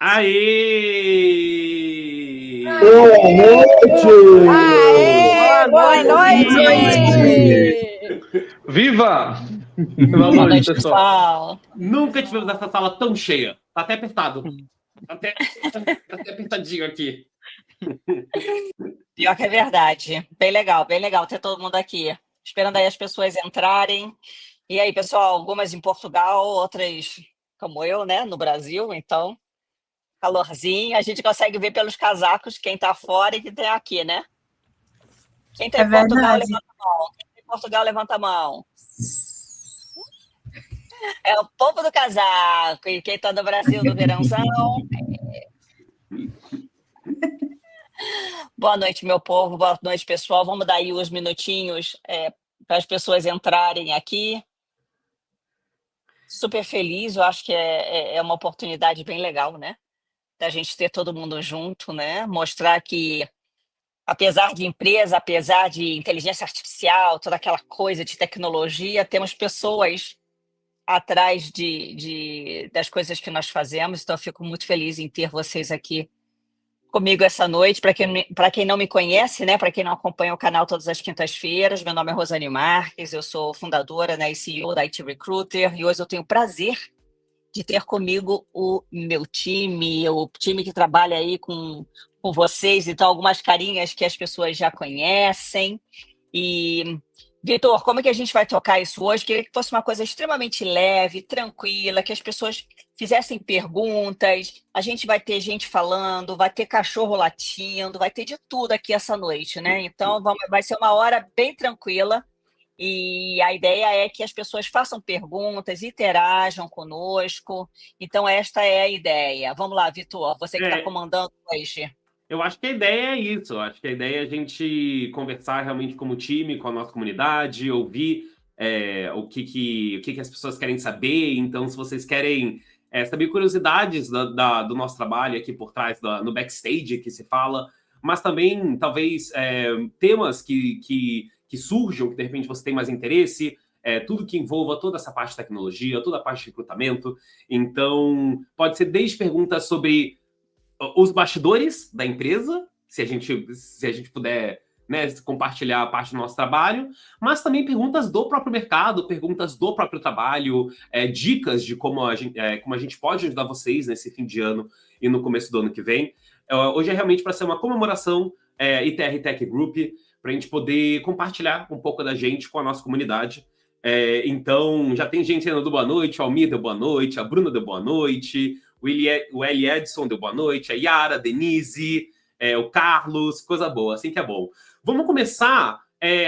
Aê! Boa noite! Aê, boa noite! Viva! Boa noite, pessoal. Nunca tivemos essa sala tão cheia. Tá até apertado. Tá até apertadinho aqui. Pior que é verdade. Bem legal ter todo mundo aqui. Esperando aí as pessoas entrarem. E aí, pessoal, algumas em Portugal, outras como eu, né, no Brasil. Então, calorzinho. A gente consegue ver pelos casacos quem tá fora e quem tá aqui, né? Quem tá em Portugal, levanta a mão. Quem tá em Portugal, levanta a mão. É o povo do casaco. E quem tá no Brasil, no verãozão. Boa noite, meu povo. Boa noite, pessoal. Vamos dar aí uns minutinhos para as pessoas entrarem aqui. Super feliz. Eu acho que é uma oportunidade bem legal, né? Da gente ter todo mundo junto, né? Mostrar que, apesar de empresa, apesar de inteligência artificial, toda aquela coisa de tecnologia, temos pessoas atrás das coisas que nós fazemos. Então, eu fico muito feliz em ter vocês aqui comigo essa noite. Para quem não me conhece, né, para quem não acompanha o canal todas as quintas-feiras, meu nome é Rosane Marques, eu sou fundadora, né, e CEO da IT Recruiter, e hoje eu tenho o prazer de ter comigo o meu time, o time que trabalha aí com vocês, então algumas carinhas que as pessoas já conhecem. E, Vitor, como é que a gente vai tocar isso hoje? Queria que fosse uma coisa extremamente leve, tranquila, que as pessoas fizessem perguntas. A gente vai ter gente falando, vai ter cachorro latindo, vai ter de tudo aqui essa noite, né? Então, vai ser uma hora bem tranquila. E a ideia é que as pessoas façam perguntas, interajam conosco. Então, esta é a ideia. Vamos lá, Vitor, você que está comandando hoje. Eu acho que a ideia é isso. Eu acho que a ideia é a gente conversar realmente como time, com a nossa comunidade, ouvir o que as pessoas querem saber. Então, se vocês querem saber curiosidades do nosso trabalho aqui por trás, no backstage que se fala, mas também, talvez, temas que surjam, que de repente você tem mais interesse, tudo que envolva toda essa parte de tecnologia, toda a parte de recrutamento. Então, pode ser desde perguntas sobre os bastidores da empresa, se a gente puder, né, compartilhar a parte do nosso trabalho, mas também perguntas do próprio mercado, perguntas do próprio trabalho, dicas de como a gente pode ajudar vocês nesse fim de ano e no começo do ano que vem. Hoje é realmente para ser uma comemoração ITR Tech Group, para a gente poder compartilhar um pouco da gente com a nossa comunidade. Então, já tem gente dando boa noite, o Almir deu boa noite, a Bruna deu boa noite, o Eli Edson deu boa noite, a Yara, a Denise, o Carlos, coisa boa, assim que é bom. Vamos começar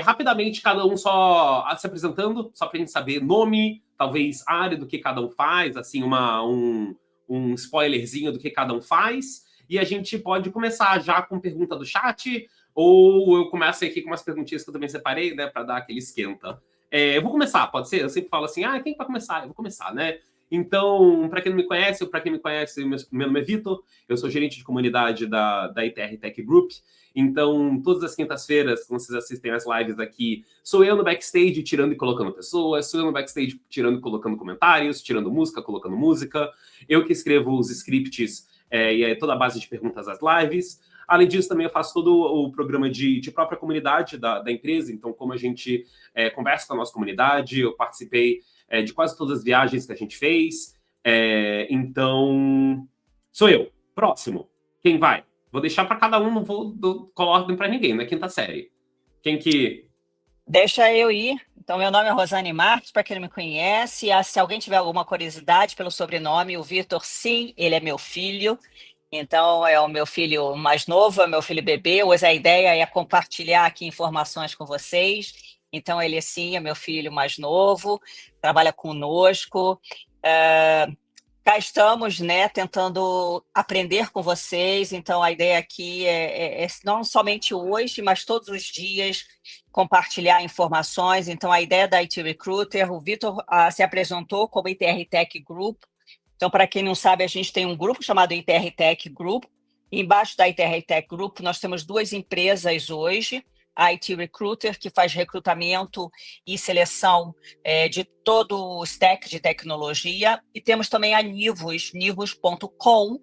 rapidamente, cada um só se apresentando, só para a gente saber nome, talvez área do que cada um faz, assim, um spoilerzinho do que cada um faz, e a gente pode começar já com pergunta do chat, ou eu começo aqui com umas perguntinhas que eu também separei, né, para dar aquele esquenta. Eu vou começar, pode ser? Eu sempre falo assim, quem vai começar? Eu vou começar, né? Então, para quem não me conhece, meu nome é Vitor, eu sou gerente de comunidade da ITR Tech Group. Então, todas as quintas-feiras, quando vocês assistem as lives aqui, sou eu no backstage tirando e colocando pessoas, sou eu no backstage tirando e colocando comentários, tirando música, colocando música. Eu que escrevo os scripts e toda a base de perguntas às lives. Além disso, também eu faço todo o programa de própria comunidade da empresa. Então, como a gente conversa com a nossa comunidade, eu participei de quase todas as viagens que a gente fez. Então, sou eu. Próximo. Quem vai? Vou deixar para cada um, não vou colocar ordem para ninguém, na quinta série. Quem que... Deixa eu ir. Então, meu nome é Rosane Marques, para quem não me conhece. Se alguém tiver alguma curiosidade pelo sobrenome, o Vitor, sim, ele é meu filho. Então, é o meu filho mais novo, é o meu filho bebê. Hoje a ideia é compartilhar aqui informações com vocês. Então, ele, sim, é meu filho mais novo, trabalha conosco. Cá estamos, né, tentando aprender com vocês. Então, a ideia aqui é não somente hoje, mas todos os dias, compartilhar informações. Então, a ideia da IT Recruiter, o Vitor se apresentou como ITR Tech Group. Então, para quem não sabe, a gente tem um grupo chamado ITR Tech Group. E embaixo da ITR Tech Group, nós temos duas empresas hoje. A IT Recruiter, que faz recrutamento e seleção de todo o stack de tecnologia. E temos também a Nivus, nivus.com,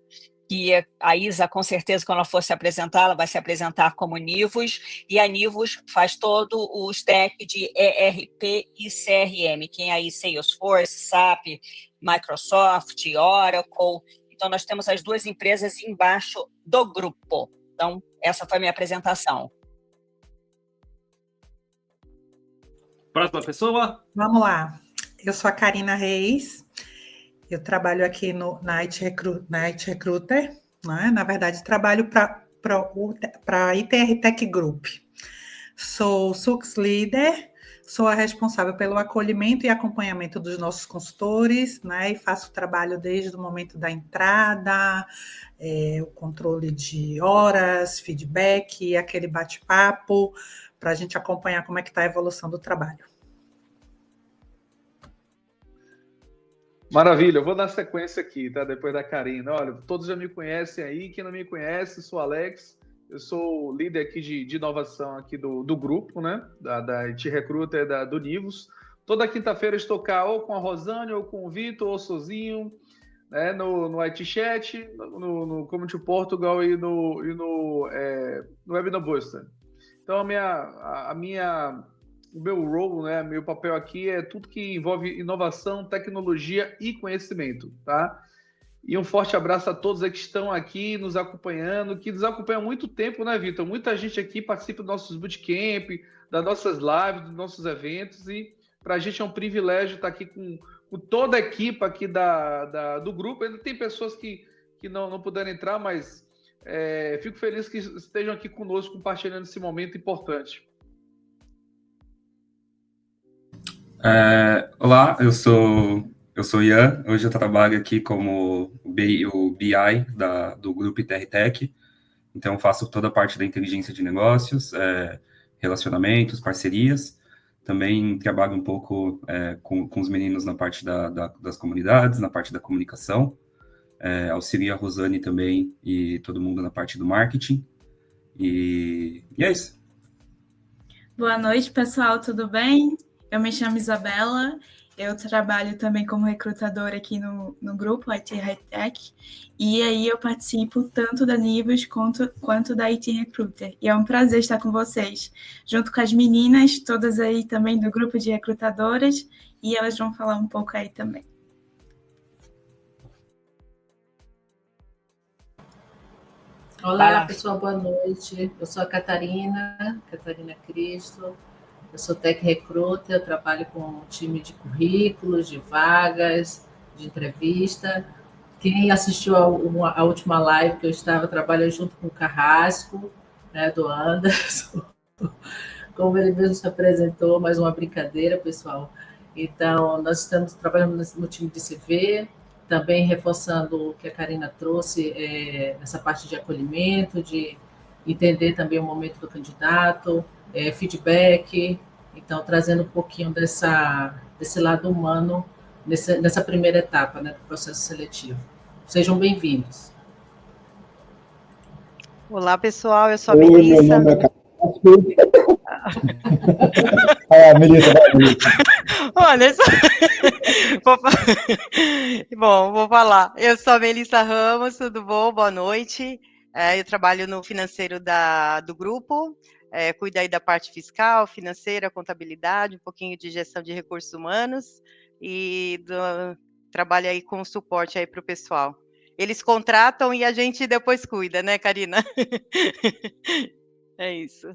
que a Isa, com certeza, quando ela for se apresentar, ela vai se apresentar como Nivus, e a Nivus faz todo o stack de ERP e CRM, tem aí Salesforce, SAP, Microsoft, Oracle. Então, nós temos as duas empresas embaixo do grupo. Então, essa foi a minha apresentação. Próxima pessoa. Vamos lá. Eu sou a Karina Reis. Eu trabalho aqui na IT Recruiter, né? Na verdade, trabalho para a ITR Tech Group. Sou Sux Leader, sou a responsável pelo acolhimento e acompanhamento dos nossos consultores, né? E faço o trabalho desde o momento da entrada, o controle de horas, feedback, aquele bate-papo, para a gente acompanhar como é que está a evolução do trabalho. Maravilha, eu vou dar sequência aqui, tá? Depois da Karina. Olha, todos já me conhecem aí. Quem não me conhece, sou Alex. Eu sou líder aqui de inovação aqui do grupo, né? Da IT Recruiter, do Nivus. Toda quinta-feira estou cá ou com a Rosane, ou com o Vitor, ou sozinho, né? No IT Chat, no Community Portugal e no Webinar Booster. Então, o meu role, né, meu papel aqui é tudo que envolve inovação, tecnologia e conhecimento, tá? E um forte abraço a todos que estão aqui nos acompanhando, que nos acompanham há muito tempo, né, Vitor? Muita gente aqui participa dos nossos bootcamp, das nossas lives, dos nossos eventos, e para a gente é um privilégio estar aqui com toda a equipe aqui do grupo. Ainda tem pessoas que não puderam entrar, mas fico feliz que estejam aqui conosco compartilhando esse momento importante. Olá, eu sou Ian. Hoje eu trabalho aqui como o BI do grupo ITR Tech. Então faço toda a parte da inteligência de negócios, relacionamentos, parcerias. Também trabalho um pouco com os meninos na parte das comunidades, na parte da comunicação. Auxilio a Rosane também e todo mundo na parte do marketing. E é isso. Boa noite, pessoal, tudo bem? Eu me chamo Isabela, eu trabalho também como recrutadora aqui no grupo IT Tech, e aí eu participo tanto da Nivus quanto da IT Recruiter. E é um prazer estar com vocês, junto com as meninas, todas aí também do grupo de recrutadoras, e elas vão falar um pouco aí também. Olá, pessoal, boa noite. Eu sou a Catarina Cristo. Eu sou Tech Recruiter, eu trabalho com um time de currículos, de vagas, de entrevista. Quem assistiu a última live que eu estava trabalhando junto com o Carrasco, né, do Anderson, como ele mesmo se apresentou, mais uma brincadeira, pessoal. Então, nós estamos trabalhando no time de CV, também reforçando o que a Karina trouxe, nessa parte de acolhimento, de entender também o momento do candidato, feedback, então trazendo um pouquinho desse lado humano nessa primeira etapa, né, do processo seletivo. Sejam bem-vindos. Olá, pessoal, eu sou a Melissa. Meu nome é Carlos. Melissa, vai, Melissa. Olha, vou falar. Eu sou a Melissa Ramos, tudo bom? Boa noite. Eu trabalho no financeiro do grupo, cuido aí da parte fiscal, financeira, contabilidade, um pouquinho de gestão de recursos humanos e trabalho aí com suporte aí para o pessoal. Eles contratam e a gente depois cuida, né, Karina? É isso.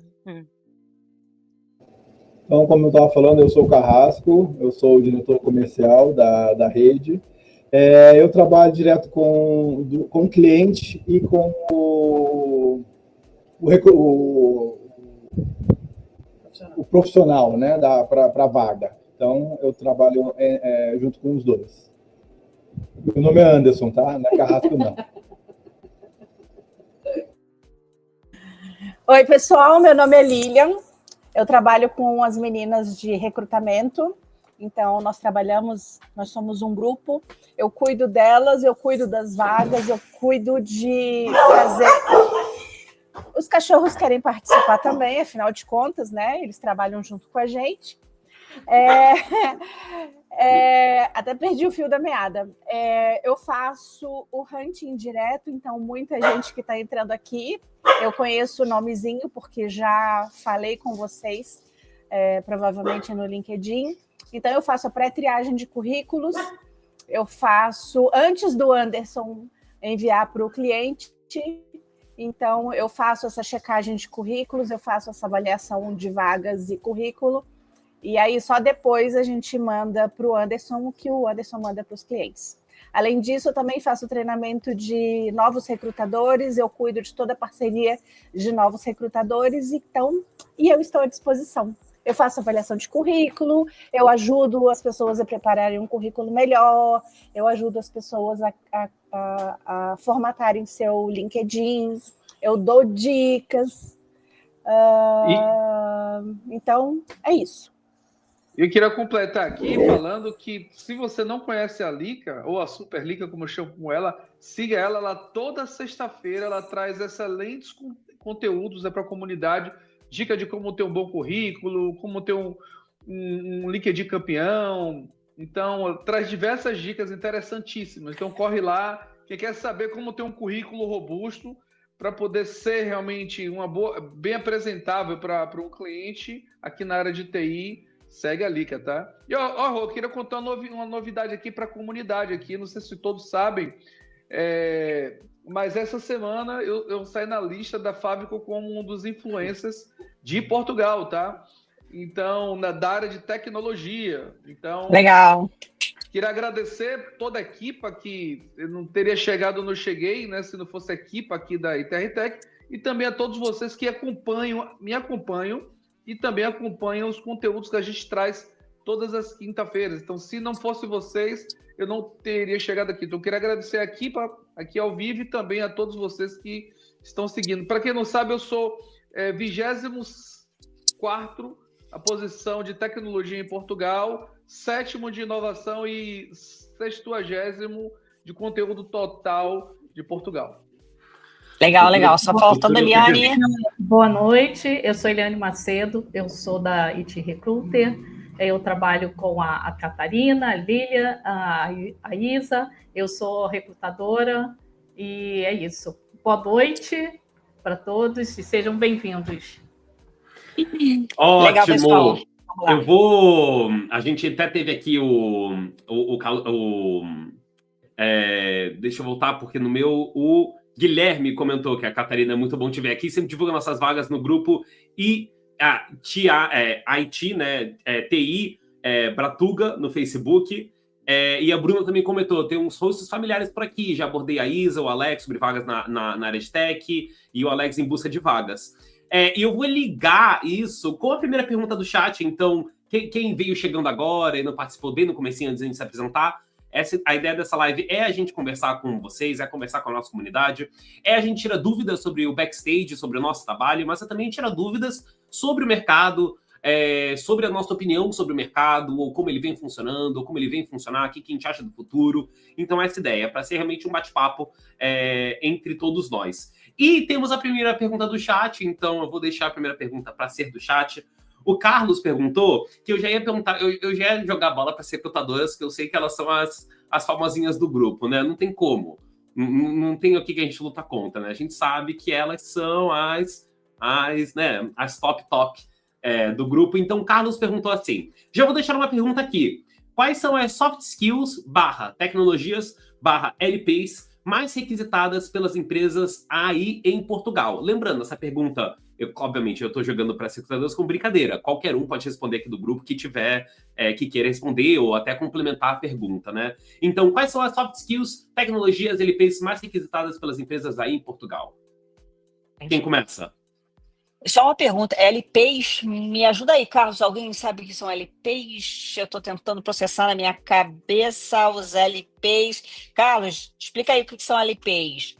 Então, como eu estava falando, eu sou o Carrasco, eu sou o diretor comercial da rede. Eu trabalho direto com o cliente e com o profissional, né, para a vaga. Então, eu trabalho junto com os dois. Meu nome é Anderson, tá? Não é Carrasco, não. Oi, pessoal, meu nome é Lilian. Eu trabalho com as meninas de recrutamento. Então, nós somos um grupo, eu cuido delas, eu cuido das vagas, eu cuido de fazer... Os cachorros querem participar também, afinal de contas, né? Eles trabalham junto com a gente. Até perdi o fio da meada. Eu faço o hunting direto, então muita gente que está entrando aqui, eu conheço o nomezinho, porque já falei com vocês, provavelmente no LinkedIn. Então, eu faço a pré-triagem de currículos, eu faço, antes do Anderson enviar para o cliente, então eu faço essa checagem de currículos, eu faço essa avaliação de vagas e currículo, e aí só depois a gente manda para o Anderson, o que o Anderson manda para os clientes. Além disso, eu também faço treinamento de novos recrutadores, eu cuido de toda a parceria de novos recrutadores, então, e eu estou à disposição. Eu faço avaliação de currículo, eu ajudo as pessoas a prepararem um currículo melhor, eu ajudo as pessoas a formatarem seu LinkedIn, eu dou dicas. Então, é isso. Eu queria completar aqui falando que se você não conhece a Lica, ou a Super Lica, como eu chamo ela, siga ela. Ela toda sexta-feira ela traz excelentes conteúdos para a comunidade, dica de como ter um bom currículo, como ter um LinkedIn campeão. Então, traz diversas dicas interessantíssimas. Então, corre lá. Quem quer saber como ter um currículo robusto para poder ser realmente bem apresentável para um cliente aqui na área de TI, segue a Lica, tá? E, eu queria contar uma novidade aqui para a comunidade aqui. Não sei se todos sabem, mas essa semana eu saí na lista da Fábrica como um dos influencers de Portugal, tá? Então, da área de tecnologia. Então, legal. Queria agradecer toda a equipe que eu não teria chegado onde eu cheguei, né, se não fosse a equipe aqui da ITRTech, e também a todos vocês que me acompanham e também acompanham os conteúdos que a gente traz todas as quinta-feiras. Então, se não fosse vocês, eu não teria chegado aqui. Então, eu queria agradecer aqui ao vivo e também a todos vocês que estão seguindo. Para quem não sabe, eu sou 24º a posição de tecnologia em Portugal, 7º de inovação e 60º de conteúdo total de Portugal. Legal. Só faltando a Eliane. Boa noite, eu sou Eliane Macedo, eu sou da IT Recruiter, eu trabalho com a Catarina, a Lília, a Isa, eu sou recrutadora e é isso. Boa noite para todos e sejam bem-vindos. Ótimo. Legal, pessoal. A gente até teve aqui deixa eu voltar, porque no meu o Guilherme comentou que a Catarina é muito bom te ver aqui, sempre divulga nossas vagas no grupo IT, né? TI Bratuga no Facebook. E a Bruna também comentou, tem uns hosts familiares por aqui, já abordei a Isa, o Alex sobre vagas na área de tech e o Alex em busca de vagas. E eu vou ligar isso com a primeira pergunta do chat. Então, quem veio chegando agora e não participou bem no comecinho antes de a gente se apresentar, a ideia dessa live é a gente conversar com vocês, é conversar com a nossa comunidade, a gente tira dúvidas sobre o backstage, sobre o nosso trabalho, mas também tira dúvidas sobre o mercado, sobre a nossa opinião sobre o mercado, ou como ele vem funcionando, ou como ele vem funcionar, o que a gente acha do futuro. Então, essa ideia é para ser realmente um bate-papo entre todos nós. E temos a primeira pergunta do chat, então eu vou deixar a primeira pergunta para ser do chat. O Carlos perguntou que eu já ia perguntar, eu já ia jogar bola para as recrutadoras, que eu sei que elas são as famosinhas do grupo, né? Não tem como. Não tem o que a gente luta contra, né? A gente sabe que elas são as top do grupo. Então, o Carlos perguntou assim, já vou deixar uma pergunta aqui. Quais são as soft skills / tecnologias / LPs mais requisitadas pelas empresas aí em Portugal? Lembrando, essa pergunta, obviamente, eu estou jogando para as recrutadoras com brincadeira. Qualquer um pode responder aqui do grupo que tiver, que queira responder ou até complementar a pergunta, né? Então, quais são as soft skills, tecnologias, LPs mais requisitadas pelas empresas aí em Portugal? Quem começa? Só uma pergunta, LPs, me ajuda aí, Carlos, alguém sabe o que são LPs? Eu estou tentando processar na minha cabeça os LPs. Carlos, explica aí o que são LPs.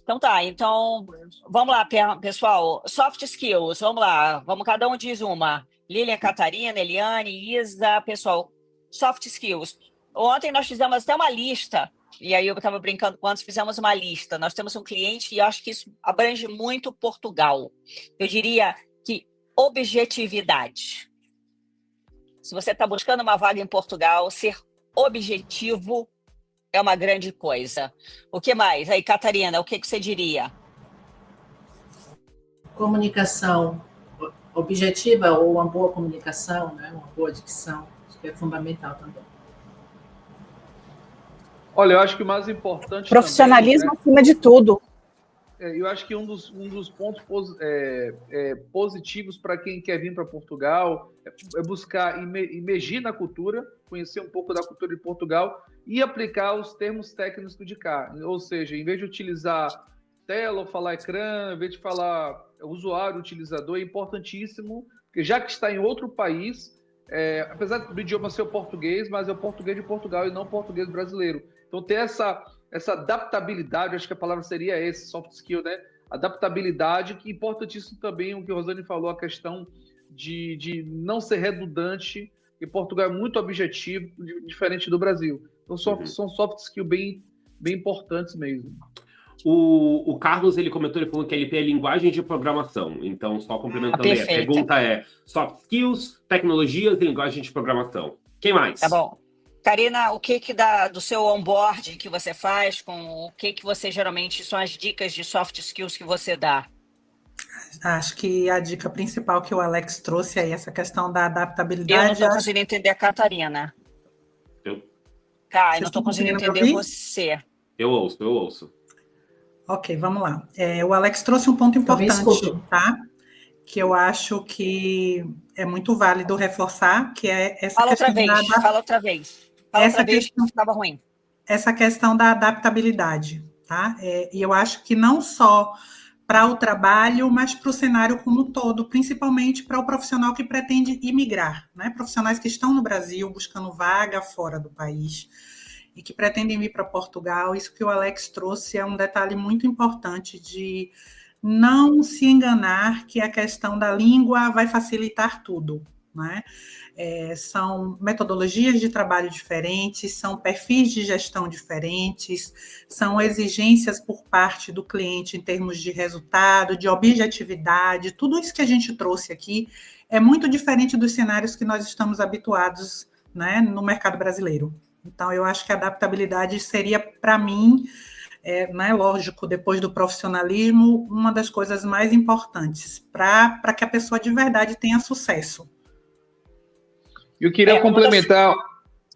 Então vamos lá, pessoal, soft skills, vamos lá, cada um diz uma. Lilian, Catarina, Eliane, Isa, pessoal, soft skills. Ontem nós fizemos até uma lista, e aí eu estava brincando com antes, fizemos uma lista. Nós temos um cliente e eu acho que isso abrange muito Portugal. Eu diria que objetividade. Se você está buscando uma vaga em Portugal, ser objetivo é uma grande coisa. O que mais? Aí, Catarina, o que você diria? Comunicação objetiva ou uma boa comunicação, né? Uma boa dicção, acho que é fundamental também. Olha, eu acho que o mais importante Profissionalismo também, acima de tudo. Eu acho que um dos pontos positivos para quem quer vir para Portugal é buscar imergir na cultura, conhecer um pouco da cultura de Portugal e aplicar os termos técnicos de cá. Ou seja, em vez de utilizar tela ou falar ecrã, em vez de falar usuário, utilizador, é importantíssimo, porque já que está em outro país, apesar do idioma ser o português, mas é o português de Portugal e não o português brasileiro. Então, ter essa adaptabilidade, acho que a palavra seria esse, soft skill, né? Adaptabilidade, que é importantíssimo também o que a Rosane falou, a questão de não ser redundante, porque Portugal é muito objetivo, diferente do Brasil. Então, são soft skills bem importantes mesmo. O Carlos, ele comentou, ele falou que LP é linguagem de programação. Então, só complementando aí, a pergunta é soft skills, tecnologias e linguagem de programação. Quem mais? Tá bom. Karina, o que do seu onboarding que você faz, com o que você geralmente são as dicas de soft skills que você dá? Acho que a dica principal que o Alex trouxe aí, essa questão da adaptabilidade... Eu não estou conseguindo entender a Catarina. Eu não estou conseguindo entender você. Eu ouço. Ok, vamos lá. O Alex trouxe um ponto importante, tá? Que eu acho que é muito válido reforçar, que é essa questão... Fala outra vez. Essa questão estava ruim. Essa questão da adaptabilidade, tá? E eu acho que não só para o trabalho, mas para o cenário como um todo, principalmente para o profissional que pretende imigrar, né? Profissionais que estão no Brasil buscando vaga fora do país e que pretendem vir para Portugal. Isso que o Alex trouxe é um detalhe muito importante de não se enganar que a questão da língua vai facilitar tudo, né? São metodologias de trabalho diferentes, são perfis de gestão diferentes, são exigências por parte do cliente em termos de resultado, de objetividade, tudo isso que a gente trouxe aqui é muito diferente dos cenários que nós estamos habituados, né, no mercado brasileiro. Então, eu acho que a adaptabilidade seria, para mim, né, lógico, depois do profissionalismo, uma das coisas mais importantes para que a pessoa de verdade tenha sucesso. Eu queria complementar...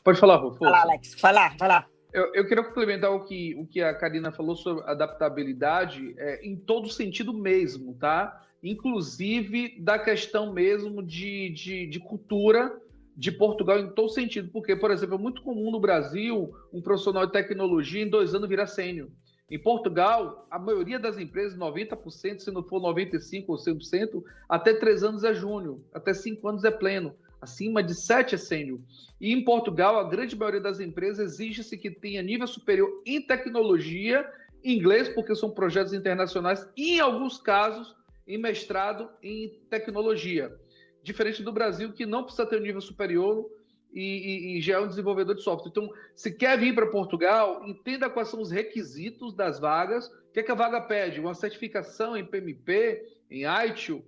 Pode falar, Rô. Vai lá, Alex. Vai lá. Eu queria complementar o que a Karina falou sobre adaptabilidade em todo sentido mesmo, tá? Inclusive da questão mesmo de cultura de Portugal em todo sentido. Porque, por exemplo, é muito comum no Brasil um profissional de tecnologia em 2 anos virar sênior. Em Portugal, a maioria das empresas, 90%, se não for 95% ou 100%, até 3 anos é júnior, até 5 anos é pleno. Acima de 7 é sênior. E em Portugal, a grande maioria das empresas exige-se que tenha nível superior em tecnologia, inglês, porque são projetos internacionais, e em alguns casos, em mestrado em tecnologia. Diferente do Brasil, que não precisa ter um nível superior e já é um desenvolvedor de software. Então, se quer vir para Portugal, entenda quais são os requisitos das vagas. O que é que a vaga pede? Uma certificação em PMP, em ITIL,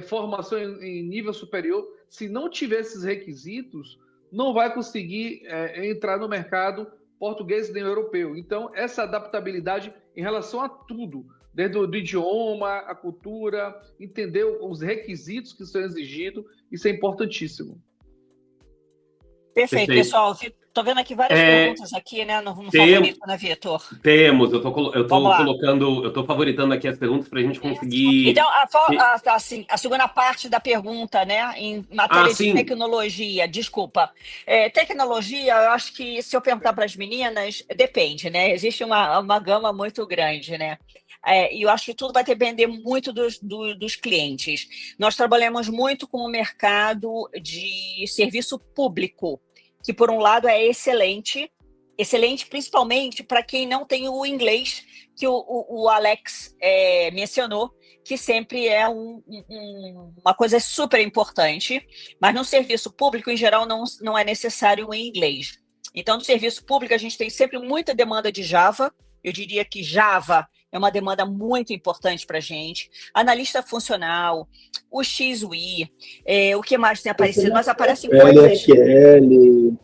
formação em nível superior. Se não tiver esses requisitos, não vai conseguir entrar no mercado português nem europeu. Então, essa adaptabilidade em relação a tudo, desde o idioma, a cultura, entender os requisitos que são exigidos, isso é importantíssimo. Perfeito, pessoal. Estou vendo aqui várias perguntas aqui, né, no favorito, né, Vitor? Temos, eu estou favoritando aqui as perguntas para a gente conseguir... Então, a segunda parte da pergunta, né, em matéria de tecnologia, desculpa. Tecnologia, eu acho que se eu perguntar para as meninas, depende, né? Existe uma gama muito grande, né? E eu acho que tudo vai depender muito dos clientes. Nós trabalhamos muito com o mercado de serviço público, que por um lado é excelente principalmente para quem não tem o inglês, que o Alex mencionou, que sempre é uma coisa super importante, mas no serviço público, em geral, não é necessário o inglês. Então, no serviço público, a gente tem sempre muita demanda de Java, Eu diria que Java é uma demanda muito importante para a gente. Analista funcional, o XUI, o que mais tem aparecido? Mas aparecem coisas... LFL...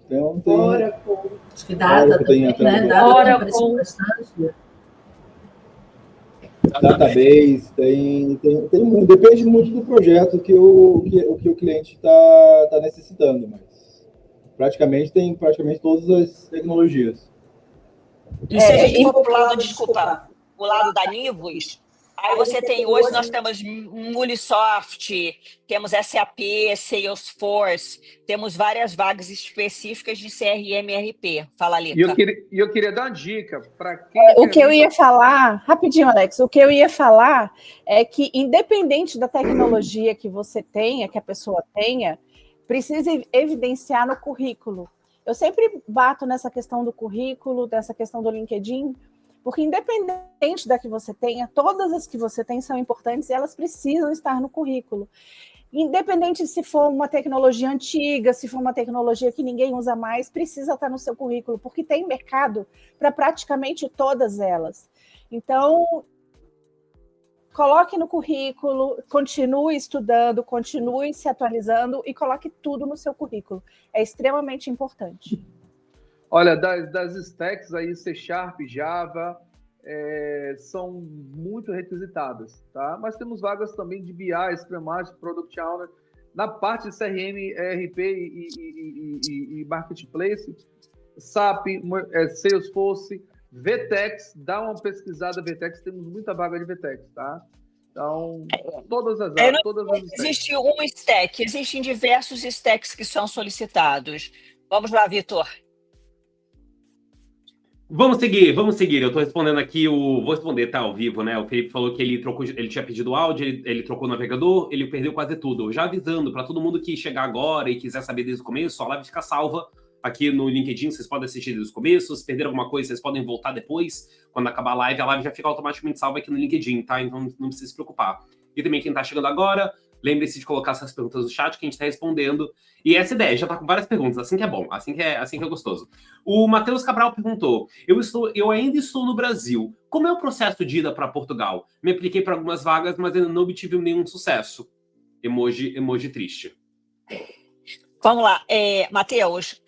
Então, tem... Oracle. Acho que data também, né? Oracle. Database, depende muito do projeto que o cliente está necessitando, mas praticamente tem todas as tecnologias. E se a gente for para o lado, desculpa, o lado da Nivus, aí você tem, hoje nós temos Mulisoft, temos SAP, Salesforce, temos várias vagas específicas de CRM e RP. Fala, Lica. E eu queria dar uma dica para quem... O que eu ia falar, rapidinho, Alex, o que eu ia falar é que, independente da tecnologia que você tenha, que a pessoa tenha, precisa evidenciar no currículo. Eu sempre bato nessa questão do currículo, dessa questão do LinkedIn, porque independente da que você tenha, todas as que você tem são importantes e elas precisam estar no currículo. Independente se for uma tecnologia antiga, se for uma tecnologia que ninguém usa mais, precisa estar no seu currículo, porque tem mercado para praticamente todas elas. Então, coloque no currículo, continue estudando, continue se atualizando e coloque tudo no seu currículo. É extremamente importante. Olha, das stacks aí, C#, Java, são muito requisitadas, tá? Mas temos vagas também de BI, Scrum Master, Product Owner. Na parte de CRM, ERP e Marketplace, SAP, Salesforce, VTEX, dá uma pesquisada, VTEX, temos muita vaga de VTEX, tá? Então, todas as áreas, todas as stacks. Existe um stack, existem diversos stacks que são solicitados. Vamos lá, Vitor. Vamos seguir. Eu tô respondendo aqui vou responder, tá, ao vivo, né? O Felipe falou que ele tinha pedido áudio, ele trocou o navegador, ele perdeu quase tudo. Já avisando para todo mundo que chegar agora e quiser saber desde o começo, a live fica salva aqui no LinkedIn, vocês podem assistir desde o começo. Se perder alguma coisa, vocês podem voltar depois, quando acabar a live já fica automaticamente salva aqui no LinkedIn, tá? Então não precisa se preocupar. E também quem tá chegando agora, lembre-se de colocar essas perguntas no chat que a gente tá respondendo. E essa ideia, já tá com várias perguntas, assim que é bom, assim que é gostoso. O Matheus Cabral perguntou, eu ainda estou no Brasil, como é o processo de ida para Portugal? Me apliquei para algumas vagas, mas ainda não obtive nenhum sucesso. Emoji triste. Vamos lá, Matheus,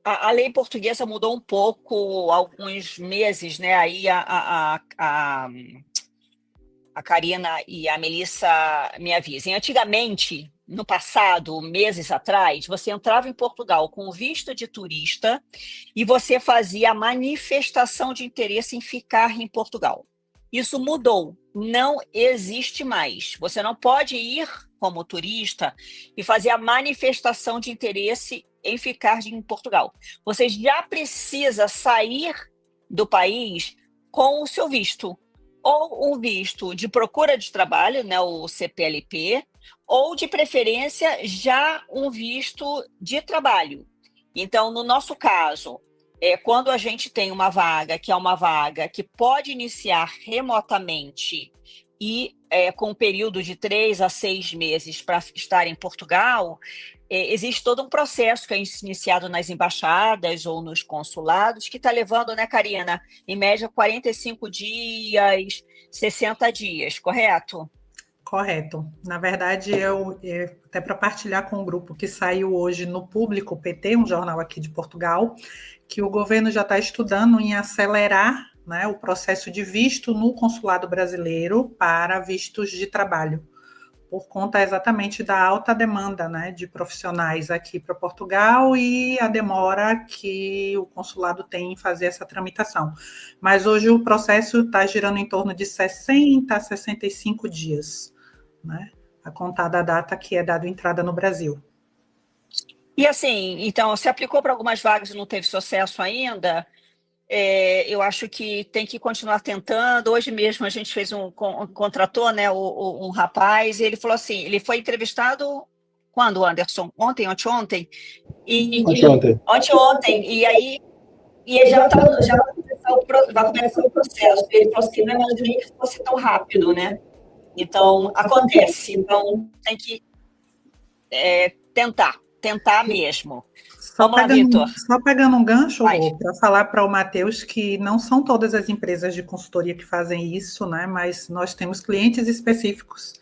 a lei portuguesa mudou um pouco há alguns meses, né? Aí a Karina e a Melissa me avisem. Antigamente, no passado, meses atrás, você entrava em Portugal com visto de turista e você fazia a manifestação de interesse em ficar em Portugal. Isso mudou, não existe mais. Você não pode ir como turista e fazer a manifestação de interesse em ficar em Portugal. Você já precisa sair do país com o seu visto, ou um visto de procura de trabalho, né, o CPLP, ou de preferência já um visto de trabalho. Então, no nosso caso, quando a gente tem uma vaga que é uma vaga que pode iniciar remotamente e com um período de 3 a 6 meses para estar em Portugal, existe todo um processo que é iniciado nas embaixadas ou nos consulados, que está levando, né, Karina, em média 45 dias, 60 dias, correto? Correto. Na verdade, até para partilhar com o grupo que saiu hoje no Público PT, um jornal aqui de Portugal, que o governo já está estudando em acelerar, né, o processo de visto no consulado brasileiro para vistos de trabalho, por conta exatamente da alta demanda, né, de profissionais aqui para Portugal e a demora que o consulado tem em fazer essa tramitação. Mas hoje o processo está girando em torno de 60 a 65 dias, né, a contar da data que é dado entrada no Brasil. E assim, então, se aplicou para algumas vagas e não teve sucesso ainda, eu acho que tem que continuar tentando. Hoje mesmo a gente contratou, né, um rapaz, e ele falou assim, ele foi entrevistado quando, Anderson? Ontem? Anteontem, e aí ele já vai começar o processo. Ele falou assim, não imaginei que fosse tão rápido, né? Então, acontece. Então, tem que tentar mesmo. Vamos lá, Vitor. Só pegando um gancho Vai. para falar para o Matheus que não são todas as empresas de consultoria que fazem isso, né? Mas nós temos clientes específicos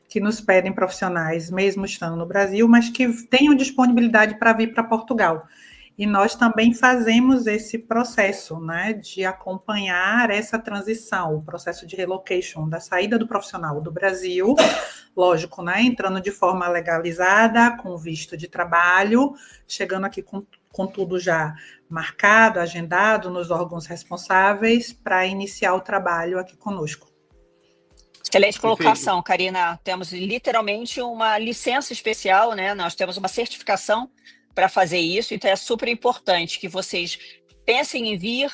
que nos pedem profissionais, mesmo estando no Brasil, mas que tenham disponibilidade para vir para Portugal. E nós também fazemos esse processo, né, de acompanhar essa transição, o processo de relocation, da saída do profissional do Brasil, lógico, né, entrando de forma legalizada, com visto de trabalho, chegando aqui com tudo já marcado, agendado nos órgãos responsáveis para iniciar o trabalho aqui conosco. Excelente colocação, Karina. Temos literalmente uma licença especial, né? Nós temos uma certificação para fazer isso, então é super importante que vocês pensem em vir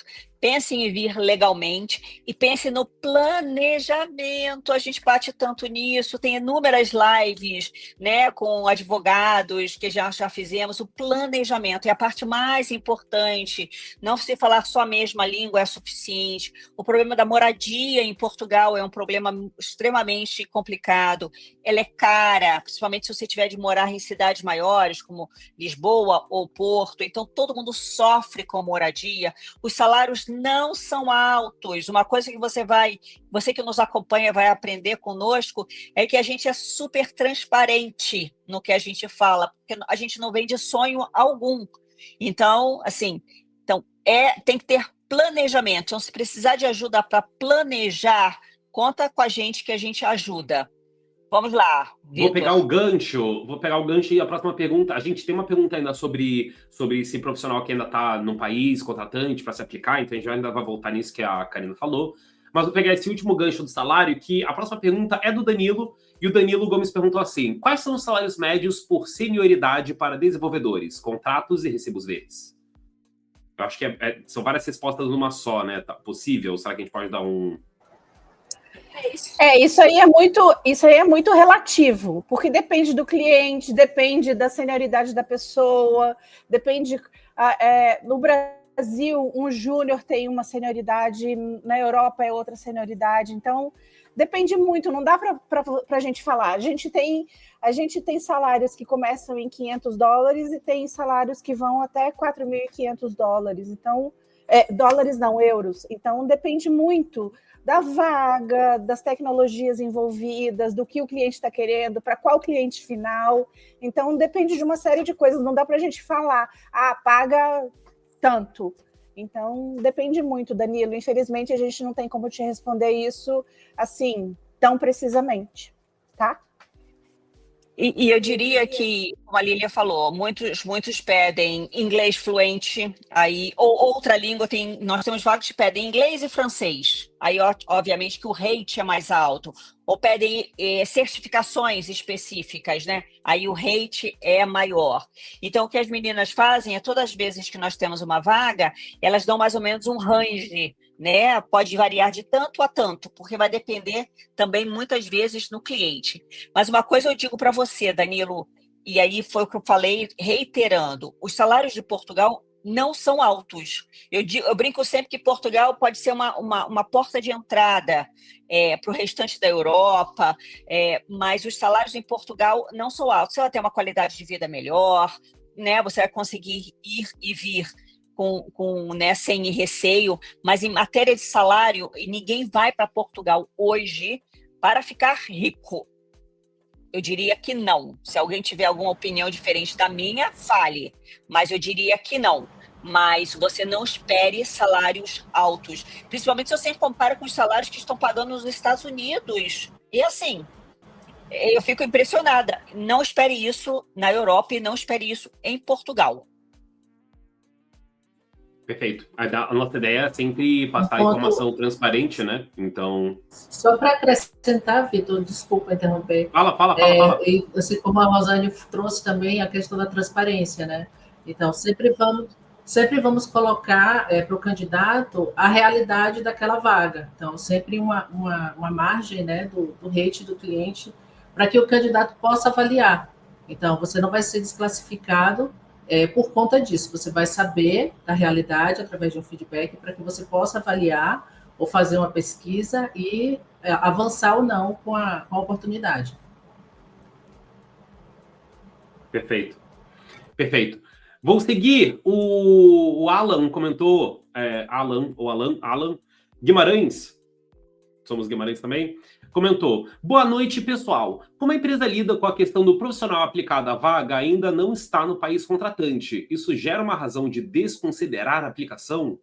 legalmente e pensem no planejamento. A gente bate tanto nisso, tem inúmeras lives, né, com advogados que já fizemos. O planejamento é a parte mais importante. Não se falar só a mesma língua é suficiente. O problema da moradia em Portugal é um problema extremamente complicado. Ela é cara, principalmente se você tiver de morar em cidades maiores, como Lisboa ou Porto. Então, todo mundo sofre com moradia. Os salários não são altos. Uma coisa que você que nos acompanha vai aprender conosco é que a gente é super transparente no que a gente fala, porque a gente não vende sonho algum. Então, assim, tem que ter planejamento. Então, se precisar de ajuda para planejar, conta com a gente que a gente ajuda. Vamos lá, Vitor. Vou pegar o gancho e a próxima pergunta. A gente tem uma pergunta ainda sobre esse profissional que ainda está no país, contratante, para se aplicar, então a gente ainda vai voltar nisso que a Karina falou. Mas vou pegar esse último gancho do salário, que a próxima pergunta é do Danilo, e o Danilo Gomes perguntou assim: quais são os salários médios por senioridade para desenvolvedores, contratos e recibos verdes? Eu acho que são várias respostas numa só, né? Tá possível? Será que a gente pode dar um... Isso aí é muito relativo, porque depende do cliente, depende da senioridade da pessoa, depende. No Brasil, um júnior tem uma senioridade, na Europa é outra senioridade, então depende muito, não dá para a gente falar. A gente tem salários que começam em $500 e tem salários que vão até $4.500, então, dólares não, euros, então depende muito da vaga, das tecnologias envolvidas, do que o cliente está querendo, para qual cliente final. Então, depende de uma série de coisas. Não dá para a gente falar, paga tanto. Então, depende muito, Danilo. Infelizmente, a gente não tem como te responder isso assim, tão precisamente, tá? E eu diria que, como a Lília falou, muitos pedem inglês fluente, aí, ou outra língua, nós temos vários que pedem inglês e francês, aí obviamente que o rate é mais alto, ou pedem certificações específicas, né? Aí o rate é maior. Então, o que as meninas fazem é, todas as vezes que nós temos uma vaga, elas dão mais ou menos um range, né? Pode variar de tanto a tanto, porque vai depender também, muitas vezes, no cliente. Mas uma coisa eu digo para você, Danilo, e aí foi o que eu falei, reiterando, os salários de Portugal não são altos. Eu brinco sempre que Portugal pode ser uma porta de entrada para o restante da Europa, mas os salários em Portugal não são altos. Você vai ter uma qualidade de vida melhor, né? Você vai conseguir ir e vir né, sem receio, mas em matéria de salário, ninguém vai para Portugal hoje para ficar rico. Eu diria que não. Se alguém tiver alguma opinião diferente da minha, fale. Mas eu diria que não. Mas você não espere salários altos. Principalmente se você compara com os salários que estão pagando nos Estados Unidos. E assim, eu fico impressionada. Não espere isso na Europa e não espere isso em Portugal. Perfeito. A nossa ideia é sempre passar informação transparente, né? Então... Só para acrescentar, Vitor, desculpa interromper. Fala. E, assim como a Rosane trouxe também a questão da transparência, né? Então, sempre vamos colocar para o candidato a realidade daquela vaga. Então, sempre uma margem, né, do rate do cliente para que o candidato possa avaliar. Então, você não vai ser desclassificado por conta disso. Você vai saber da realidade através de um feedback para que você possa avaliar ou fazer uma pesquisa e avançar ou não com a oportunidade. Perfeito. Vou seguir. O Alan comentou, Alan Guimarães, somos Guimarães também, comentou: boa noite, pessoal. Como a empresa lida com a questão do profissional aplicado à vaga ainda não está no país contratante, isso gera uma razão de desconsiderar a aplicação?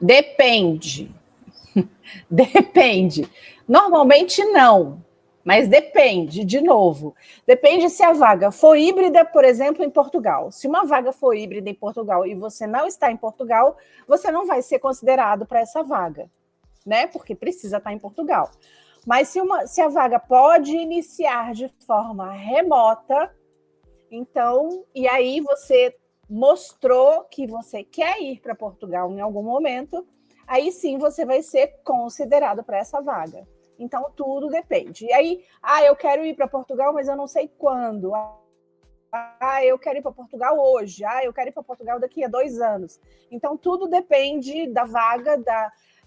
Depende. Depende. Normalmente não, mas depende, de novo. Depende se a vaga for híbrida, por exemplo, em Portugal. Se uma vaga for híbrida em Portugal e você não está em Portugal, você não vai ser considerado para essa vaga, né? Porque precisa estar em Portugal. Mas se a vaga pode iniciar de forma remota, então, e aí você mostrou que você quer ir para Portugal em algum momento, aí sim você vai ser considerado para essa vaga. Então, tudo depende. E aí, eu quero ir para Portugal, mas eu não sei quando. Eu quero ir para Portugal hoje. Eu quero ir para Portugal daqui a 2 anos. Então, tudo depende da vaga,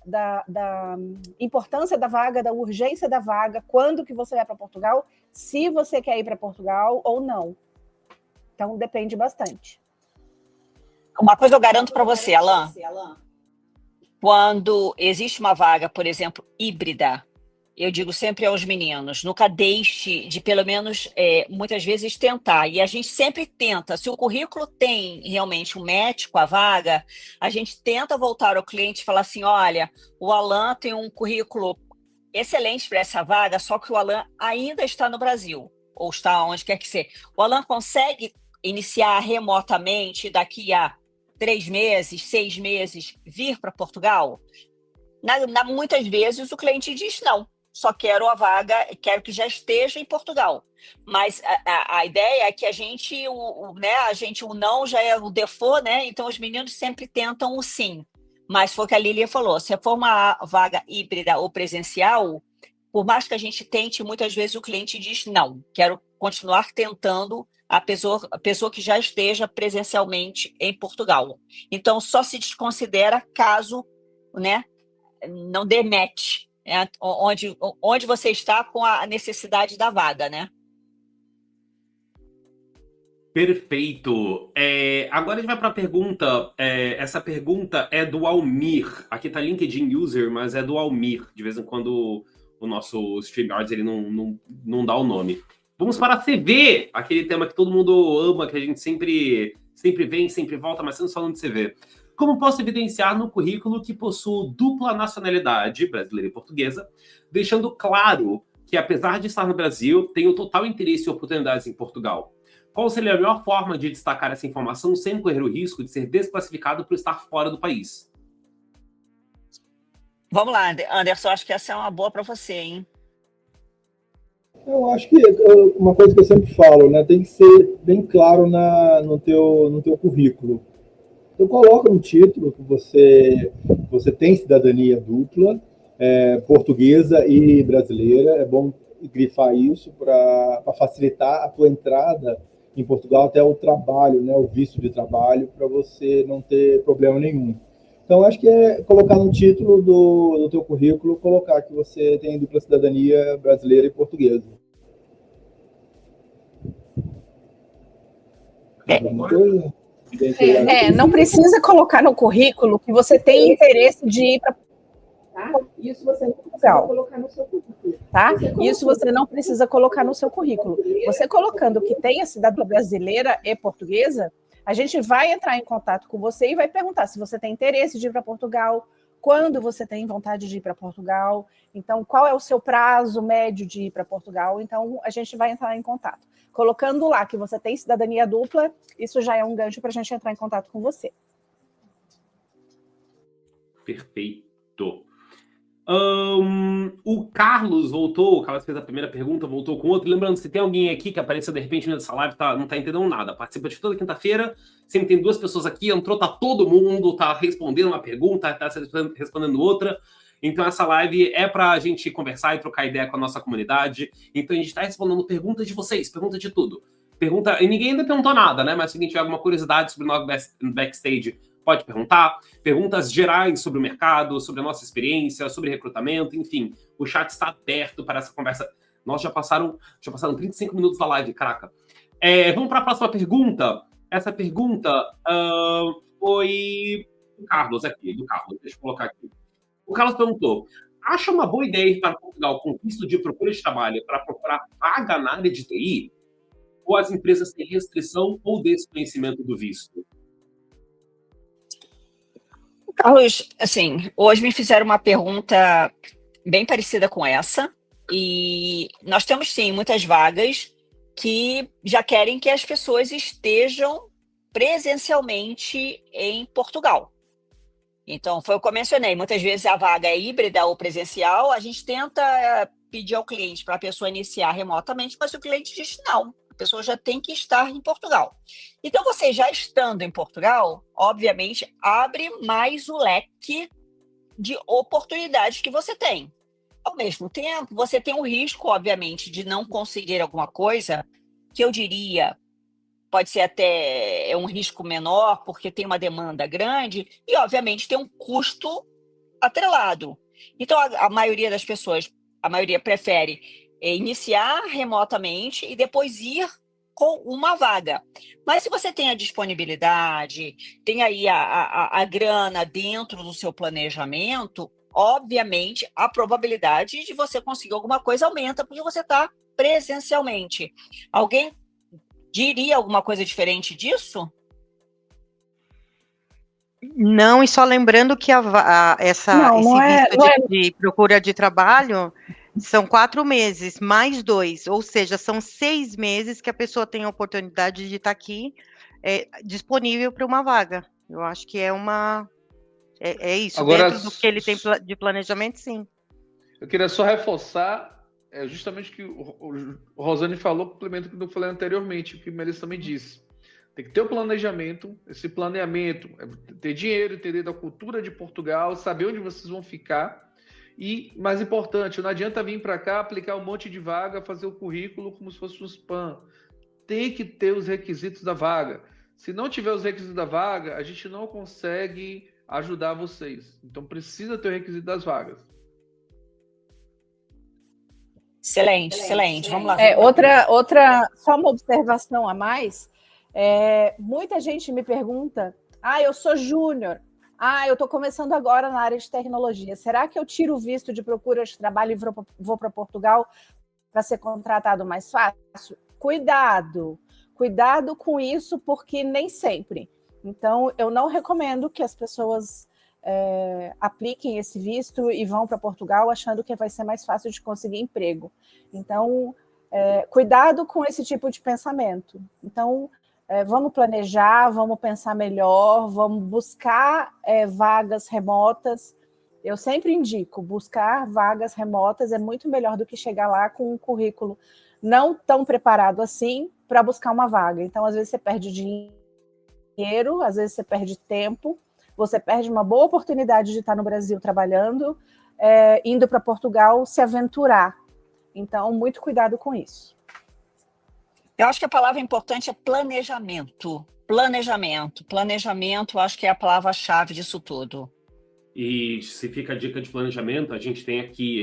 da importância da vaga, da urgência da vaga, quando que você vai para Portugal, se você quer ir para Portugal ou não. Então, depende bastante. Uma coisa eu garanto para você, Alan. Quando existe uma vaga, por exemplo, híbrida, eu digo sempre aos meninos, nunca deixe de, pelo menos, muitas vezes tentar. E a gente sempre tenta. Se o currículo tem realmente um match com a vaga, a gente tenta voltar ao cliente e falar assim, olha, o Alan tem um currículo excelente para essa vaga, só que o Alan ainda está no Brasil, ou está onde quer que seja. O Alan consegue iniciar remotamente daqui a 3 meses, 6 meses, vir para Portugal? Muitas vezes o cliente diz não, só quero a vaga, quero que já esteja em Portugal. Mas a ideia é que a gente, o não já é o default, né? Então os meninos sempre tentam o sim. Mas foi o que a Lília falou, se for uma vaga híbrida ou presencial, por mais que a gente tente, muitas vezes o cliente diz não, quero continuar tentando a pessoa que já esteja presencialmente em Portugal. Então, só se desconsidera caso, né, não dê match, onde você está com a necessidade da vaga, né? Perfeito. Agora a gente vai para a pergunta. Essa pergunta é do Almir. Aqui está LinkedIn User, mas é do Almir. De vez em quando o nosso StreamYards ele não dá o nome. Vamos para a CV, aquele tema que todo mundo ama, que a gente sempre vem, sempre volta, mas estamos falando de CV. Como posso evidenciar no currículo que possuo dupla nacionalidade, brasileira e portuguesa, deixando claro que, apesar de estar no Brasil, tenho total interesse e oportunidades em Portugal? Qual seria a melhor forma de destacar essa informação sem correr o risco de ser desclassificado por estar fora do país? Vamos lá, Anderson, acho que essa é uma boa para você, hein? Eu acho que uma coisa que eu sempre falo, né, tem que ser bem claro no teu currículo. Então, coloca no título que você tem cidadania dupla, portuguesa e brasileira. É bom grifar isso para facilitar a tua entrada em Portugal até o trabalho, né, o visto de trabalho, para você não ter problema nenhum. Então, acho que é colocar no título do teu currículo, colocar que você tem dupla cidadania brasileira e portuguesa. Alguma coisa? Não precisa colocar no currículo que você tem interesse de ir para Isso você não precisa colocar no seu currículo. Tá? Isso você não precisa colocar no seu currículo. Você colocando que tem a cidadania brasileira e portuguesa, a gente vai entrar em contato com você e vai perguntar se você tem interesse de ir para Portugal, quando você tem vontade de ir para Portugal, então qual é o seu prazo médio de ir para Portugal, então a gente vai entrar em contato. Colocando lá que você tem cidadania dupla, isso já é um gancho para a gente entrar em contato com você. Perfeito. O Carlos voltou, o Carlos fez a primeira pergunta, voltou com outra. Lembrando, se tem alguém aqui que apareceu de repente nessa live, não está entendendo nada, participa de toda quinta-feira, sempre tem 2 pessoas aqui, entrou, tá todo mundo, tá respondendo uma pergunta, tá respondendo outra. Então essa live é para a gente conversar e trocar ideia com a nossa comunidade. Então a gente está respondendo perguntas de vocês, perguntas de tudo. E ninguém ainda perguntou nada, né? Mas se alguém tiver alguma curiosidade sobre o nosso backstage, pode perguntar. Perguntas gerais sobre o mercado, sobre a nossa experiência, sobre recrutamento, enfim. O chat está aberto para essa conversa. Nossa, já passaram 35 minutos da live, caraca. Vamos para a próxima pergunta. Essa pergunta foi do Carlos aqui, deixa eu colocar aqui. O Carlos perguntou: acha uma boa ideia ir para Portugal com visto de procura de trabalho para procurar vaga na área de TI? Ou as empresas têm restrição ou desconhecimento do visto? Carlos, assim, hoje me fizeram uma pergunta bem parecida com essa, e nós temos, sim, muitas vagas que já querem que as pessoas estejam presencialmente em Portugal. Então, foi o que eu mencionei, muitas vezes a vaga é híbrida ou presencial, a gente tenta pedir ao cliente para a pessoa iniciar remotamente, mas o cliente diz não, a pessoa já tem que estar em Portugal. Então, você já estando em Portugal, obviamente, abre mais o leque de oportunidades que você tem. Ao mesmo tempo, você tem o risco, obviamente, de não conseguir alguma coisa que eu diria pode ser até um risco menor, porque tem uma demanda grande e, obviamente, tem um custo atrelado. Então, a maioria das pessoas, a maioria prefere iniciar remotamente e depois ir com uma vaga. Mas se você tem a disponibilidade, tem aí a grana dentro do seu planejamento, obviamente, a probabilidade de você conseguir alguma coisa aumenta, porque você está presencialmente. Alguém diria alguma coisa diferente disso? Não, e só lembrando que esse visto de procura de trabalho são 4 meses, mais 2, ou seja, são 6 meses que a pessoa tem a oportunidade de estar aqui disponível para uma vaga. Eu acho que é isso. Agora, dentro do que ele tem de planejamento, sim. Eu queria só reforçar justamente o que o Rosane falou, complemento do que eu falei anteriormente, o que o Melissa também disse. Tem que ter o planejamento, esse planeamento, ter dinheiro, entender da cultura de Portugal, saber onde vocês vão ficar. E, mais importante, não adianta vir para cá, aplicar um monte de vaga, fazer o currículo como se fosse um spam. Tem que ter os requisitos da vaga. Se não tiver os requisitos da vaga, a gente não consegue ajudar vocês. Então, precisa ter o requisito das vagas. Excelente. Vamos lá. Só uma observação a mais. Muita gente me pergunta: eu sou júnior, eu estou começando agora na área de tecnologia. Será que eu tiro o visto de procura de trabalho e vou para Portugal para ser contratado mais fácil? Cuidado com isso, porque nem sempre. Então, eu não recomendo que as pessoas apliquem esse visto e vão para Portugal achando que vai ser mais fácil de conseguir emprego. Então, cuidado com esse tipo de pensamento. Então, vamos planejar, vamos pensar melhor, vamos buscar vagas remotas. Eu sempre indico, buscar vagas remotas é muito melhor do que chegar lá com um currículo não tão preparado assim para buscar uma vaga. Então, às vezes, você perde dinheiro, às vezes você perde tempo, você perde uma boa oportunidade de estar no Brasil trabalhando, indo para Portugal se aventurar. Então, muito cuidado com isso. Eu acho que a palavra importante é planejamento. Planejamento, acho que é a palavra-chave disso tudo. E se fica a dica de planejamento, a gente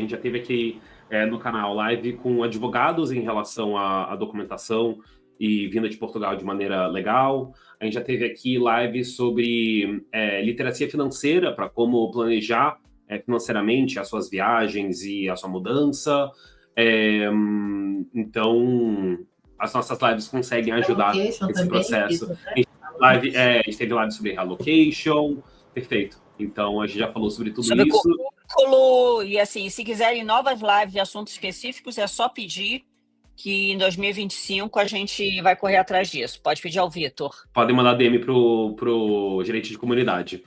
já teve aqui no canal live com advogados em relação à documentação e vinda de Portugal de maneira legal. A gente já teve aqui live sobre literacia financeira, para como planejar financeiramente as suas viagens e a sua mudança. Então, as nossas lives conseguem ajudar nesse processo. A gente teve live sobre relocation, perfeito. Então, a gente já falou sobre tudo sobre isso. Currículo, e assim, se quiserem novas lives de assuntos específicos, é só pedir, que em 2025 a gente vai correr atrás disso. Pode pedir ao Vitor. Podem mandar DM pro gerente de comunidade.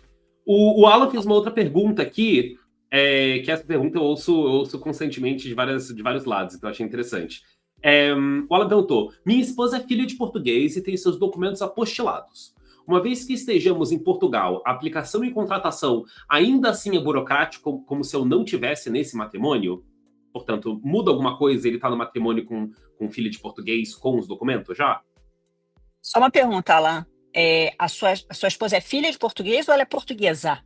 O Alan fez uma outra pergunta aqui, que essa pergunta eu ouço constantemente de vários lados, então eu achei interessante. O Alan perguntou: minha esposa é filha de português e tem seus documentos apostilados. Uma vez que estejamos em Portugal, a aplicação e contratação ainda assim é burocrático, como se eu não tivesse nesse matrimônio? Portanto, muda alguma coisa ele está no matrimônio com filho de português com os documentos já? Só uma pergunta, Alan. A sua esposa é filha de português ou ela é portuguesa?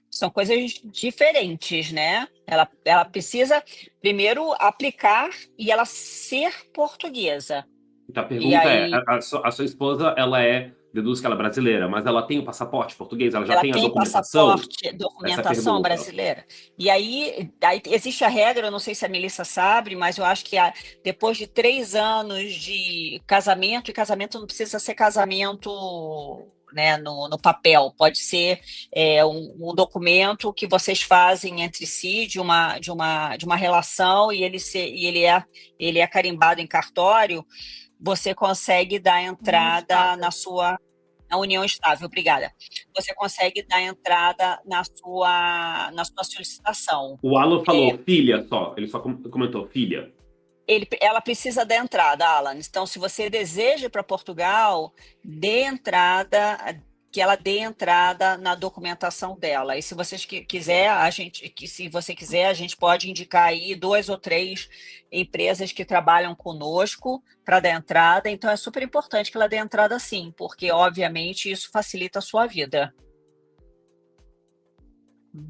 São coisas diferentes, né? Ela precisa primeiro aplicar e ela ser portuguesa. Então a E pergunta aí a sua esposa, deduz que ela é brasileira, mas ela tem o passaporte português? Ela já ela tem a tem documentação? passaporte, Essa é a documentação pergunta. brasileira. E aí existe a regra, eu não sei se a Melissa sabe, mas eu acho que depois de 3 anos de casamento, e casamento não precisa ser casamento, né, no papel, pode ser um documento que vocês fazem entre si de uma relação e ele é carimbado em cartório, você consegue dar entrada na união estável, obrigada. Você consegue dar entrada na sua solicitação. O Alan falou filha só, ele só comentou filha. Ela precisa dar entrada, Alan. Então, se você deseja ir para Portugal, que ela dê entrada na documentação dela. E se vocês se você quiser, a gente pode indicar aí 2 ou 3 empresas que trabalham conosco para dar entrada. Então, é super importante que ela dê entrada sim, porque, obviamente, isso facilita a sua vida.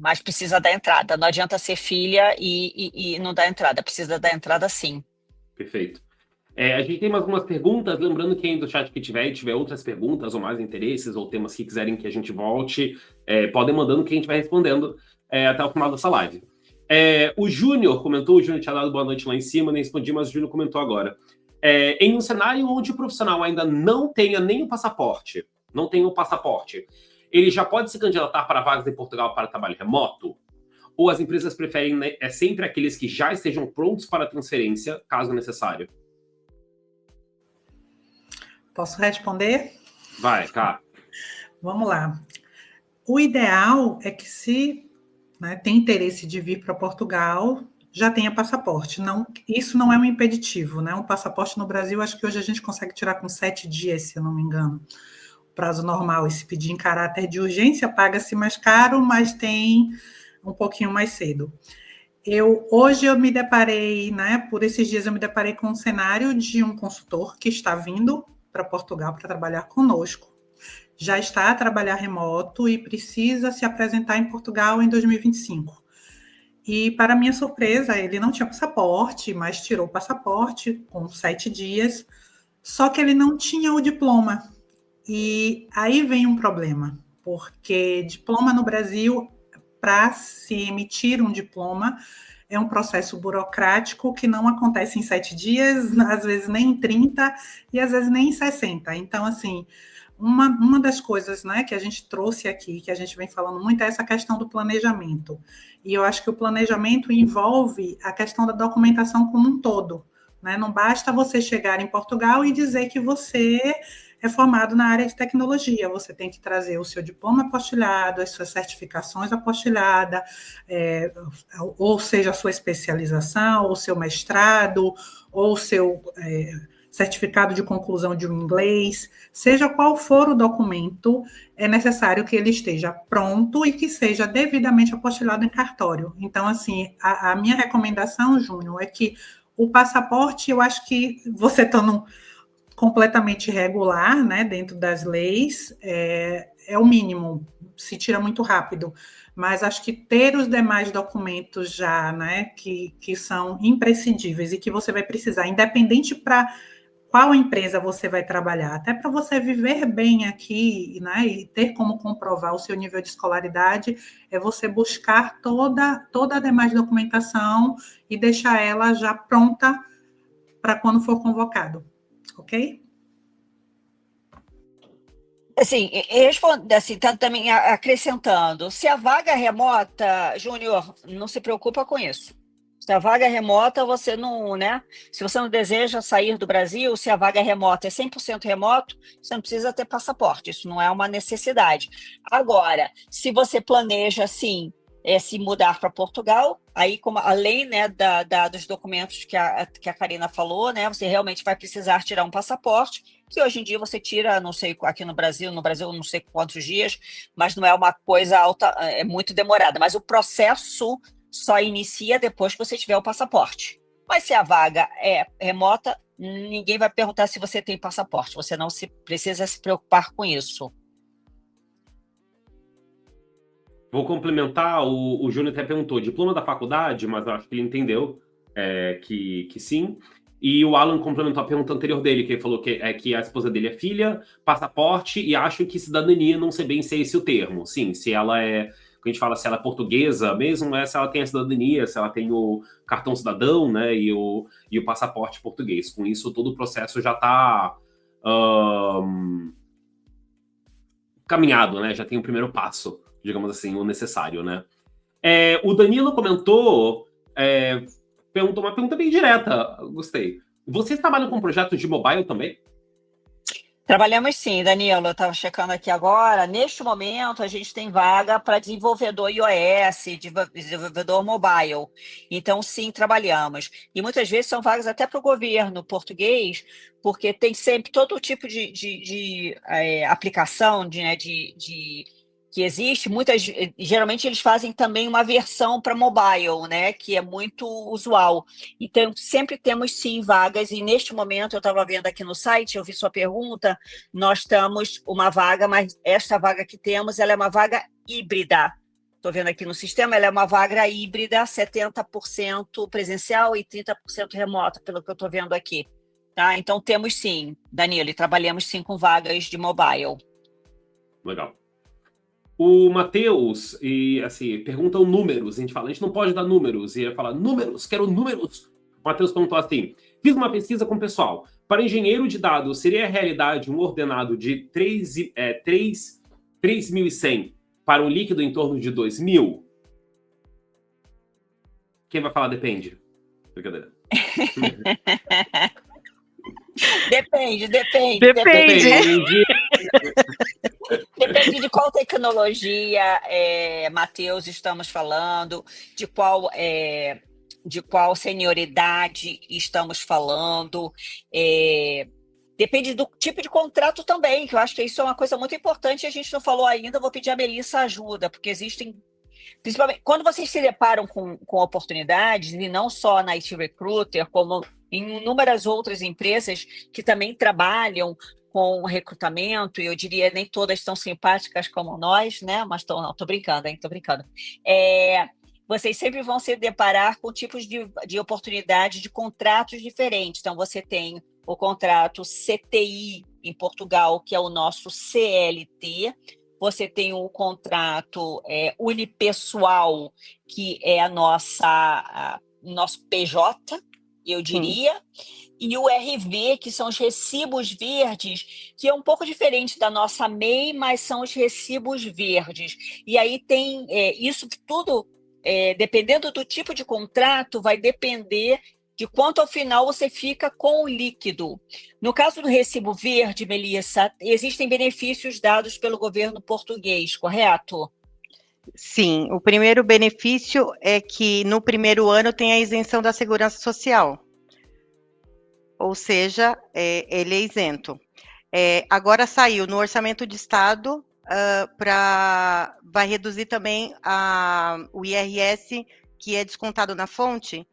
Mas precisa dar entrada. Não adianta ser filha e não dar entrada. Precisa dar entrada sim. Perfeito. A gente tem mais algumas perguntas, lembrando que aí do chat que tiver outras perguntas ou mais interesses ou temas que quiserem que a gente volte, podem mandando que a gente vai respondendo até o final dessa live. O Júnior comentou, o Júnior tinha dado boa noite lá em cima, nem respondi, mas o Júnior comentou agora. Em um cenário onde o profissional ainda não tenha nem o passaporte, ele já pode se candidatar para vagas em Portugal para trabalho remoto? Ou as empresas preferem sempre aqueles que já estejam prontos para transferência, caso necessário? Posso responder? Vai, cá. Vamos lá. O ideal é que se tem interesse de vir para Portugal, já tenha passaporte. Isso não é um impeditivo, né? Um passaporte no Brasil, acho que hoje a gente consegue tirar com 7 dias, se eu não me engano. O prazo normal, e se pedir em caráter de urgência, paga-se mais caro, mas tem um pouquinho mais cedo. Hoje eu me deparei, por esses dias eu me deparei com um cenário de um consultor que está vindo para Portugal para trabalhar conosco. Já está a trabalhar remoto e precisa se apresentar em Portugal em 2025. E, para minha surpresa, ele não tinha passaporte, mas tirou o passaporte com 7 dias, só que ele não tinha o diploma. E aí vem um problema, porque diploma no Brasil, para se emitir um diploma, é um processo burocrático que não acontece em 7 dias, às vezes nem em 30 e às vezes nem em 60. Então, assim, uma das coisas que a gente trouxe aqui, que a gente vem falando muito, é essa questão do planejamento. E eu acho que o planejamento envolve a questão da documentação como um todo. Não basta você chegar em Portugal e dizer que você é formado na área de tecnologia. Você tem que trazer o seu diploma apostilhado, as suas certificações apostilhadas, ou seja, a sua especialização, ou o seu mestrado, ou o seu certificado de conclusão de um inglês. Seja qual for o documento, é necessário que ele esteja pronto e que seja devidamente apostilado em cartório. Então, assim, a minha recomendação, Júnior, é que o passaporte, eu acho que você estando completamente regular, dentro das leis, é o mínimo, se tira muito rápido, mas acho que ter os demais documentos já, que são imprescindíveis e que você vai precisar, independente para qual empresa você vai trabalhar, até para você viver bem aqui, e ter como comprovar o seu nível de escolaridade, é você buscar toda a demais documentação e deixar ela já pronta para quando for convocado. Ok? Assim, responde, assim, também acrescentando, se a vaga é remota, Júnior, não se preocupa com isso. Se a vaga é remota, você não, se você não deseja sair do Brasil, se a vaga é remota, é 100% remoto, você não precisa ter passaporte, isso não é uma necessidade. Agora, se você planeja, sim, se mudar para Portugal, aí, como além dos documentos que a Karina falou, você realmente vai precisar tirar um passaporte, que hoje em dia você tira, não sei, aqui no Brasil não sei quantos dias, mas não é uma coisa alta, é muito demorada, mas o processo só inicia depois que você tiver o passaporte. Mas se a vaga é remota, ninguém vai perguntar se você tem passaporte, você não precisa se preocupar com isso. Vou complementar, o Júnior até perguntou, diploma da faculdade, mas eu acho que ele entendeu que sim. E o Alan complementou a pergunta anterior dele, que ele falou que a esposa dele é filha, passaporte, e acho que cidadania, não sei bem se é esse o termo. Sim, se ela é... Quando a gente fala se ela é portuguesa mesmo, se ela tem a cidadania, se ela tem o cartão cidadão, né, e o passaporte português. Com isso, todo o processo já está caminhado, né? Já tem o primeiro passo, digamos assim, o necessário, né? O Danilo comentou, perguntou uma pergunta bem direta, gostei. Vocês trabalham com projetos de mobile também? Trabalhamos sim, Danilo, eu estava checando aqui agora. Neste momento, a gente tem vaga para desenvolvedor iOS, desenvolvedor mobile. Então, sim, trabalhamos. E muitas vezes são vagas até para o governo português, porque tem sempre todo tipo de aplicação que existe. Geralmente eles fazem também uma versão para mobile, né, que é muito usual. Então, sempre temos, sim, vagas, e neste momento, eu estava vendo aqui no site, eu vi sua pergunta, nós temos uma vaga, mas esta vaga que temos, ela é uma vaga híbrida. Estou vendo aqui no sistema, ela é uma vaga híbrida, 70% presencial e 30% remota, pelo que eu estou vendo aqui. Tá? Então, temos sim, Danilo, e trabalhamos sim com vagas de mobile. Legal. O Matheus, perguntam números. A gente não pode dar números. E ele fala, números, quero números. O Matheus perguntou assim, fiz uma pesquisa com o pessoal. Para engenheiro de dados, seria a realidade um ordenado de 3.100 para um líquido em torno de 2.000? Quem vai falar depende? Brincadeira. Depende. Depende de qual tecnologia, Matheus, estamos falando, de qual senioridade estamos falando. Depende do tipo de contrato também, que eu acho que isso é uma coisa muito importante e a gente não falou ainda. Vou pedir a Melissa ajuda, porque existem... Principalmente quando vocês se deparam com oportunidades, e não só na IT Recruiter, como em inúmeras outras empresas que também trabalham com recrutamento, e eu diria nem todas tão simpáticas como nós, né? Mas tô brincando, hein? Tô brincando. Vocês sempre vão se deparar com tipos de oportunidades de contratos diferentes. Então, você tem o contrato CTI em Portugal, que é o nosso CLT. Você tem o contrato unipessoal, que é nosso PJ, eu diria, e o RV, que são os recibos verdes, que é um pouco diferente da nossa MEI, mas são os recibos verdes. E aí tem isso tudo, dependendo do tipo de contrato, vai depender de quanto ao final você fica com o líquido. No caso do recibo verde, Melissa, existem benefícios dados pelo governo português, correto? Sim, o primeiro benefício é que no primeiro ano tem a isenção da Segurança Social, ou seja, ele é isento. Agora saiu no Orçamento de Estado, vai reduzir também o IRS, que é descontado na fonte,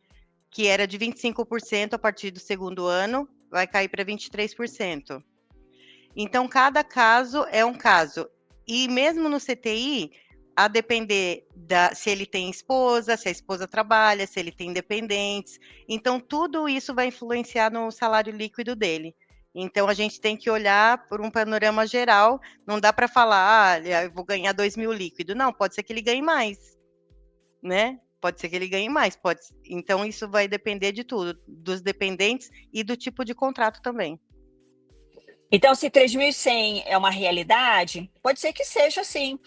que era de 25% a partir do segundo ano, vai cair para 23%. Então, cada caso é um caso. E mesmo no CTI, a depender se ele tem esposa, se a esposa trabalha, se ele tem dependentes. Então, tudo isso vai influenciar no salário líquido dele. Então, a gente tem que olhar por um panorama geral. Não dá para falar, eu vou ganhar 2.000 líquido. Não, pode ser que ele ganhe mais, né? Pode ser que ele ganhe mais. Então, isso vai depender de tudo, dos dependentes e do tipo de contrato também. Então, se 3.100 é uma realidade, pode ser que seja assim.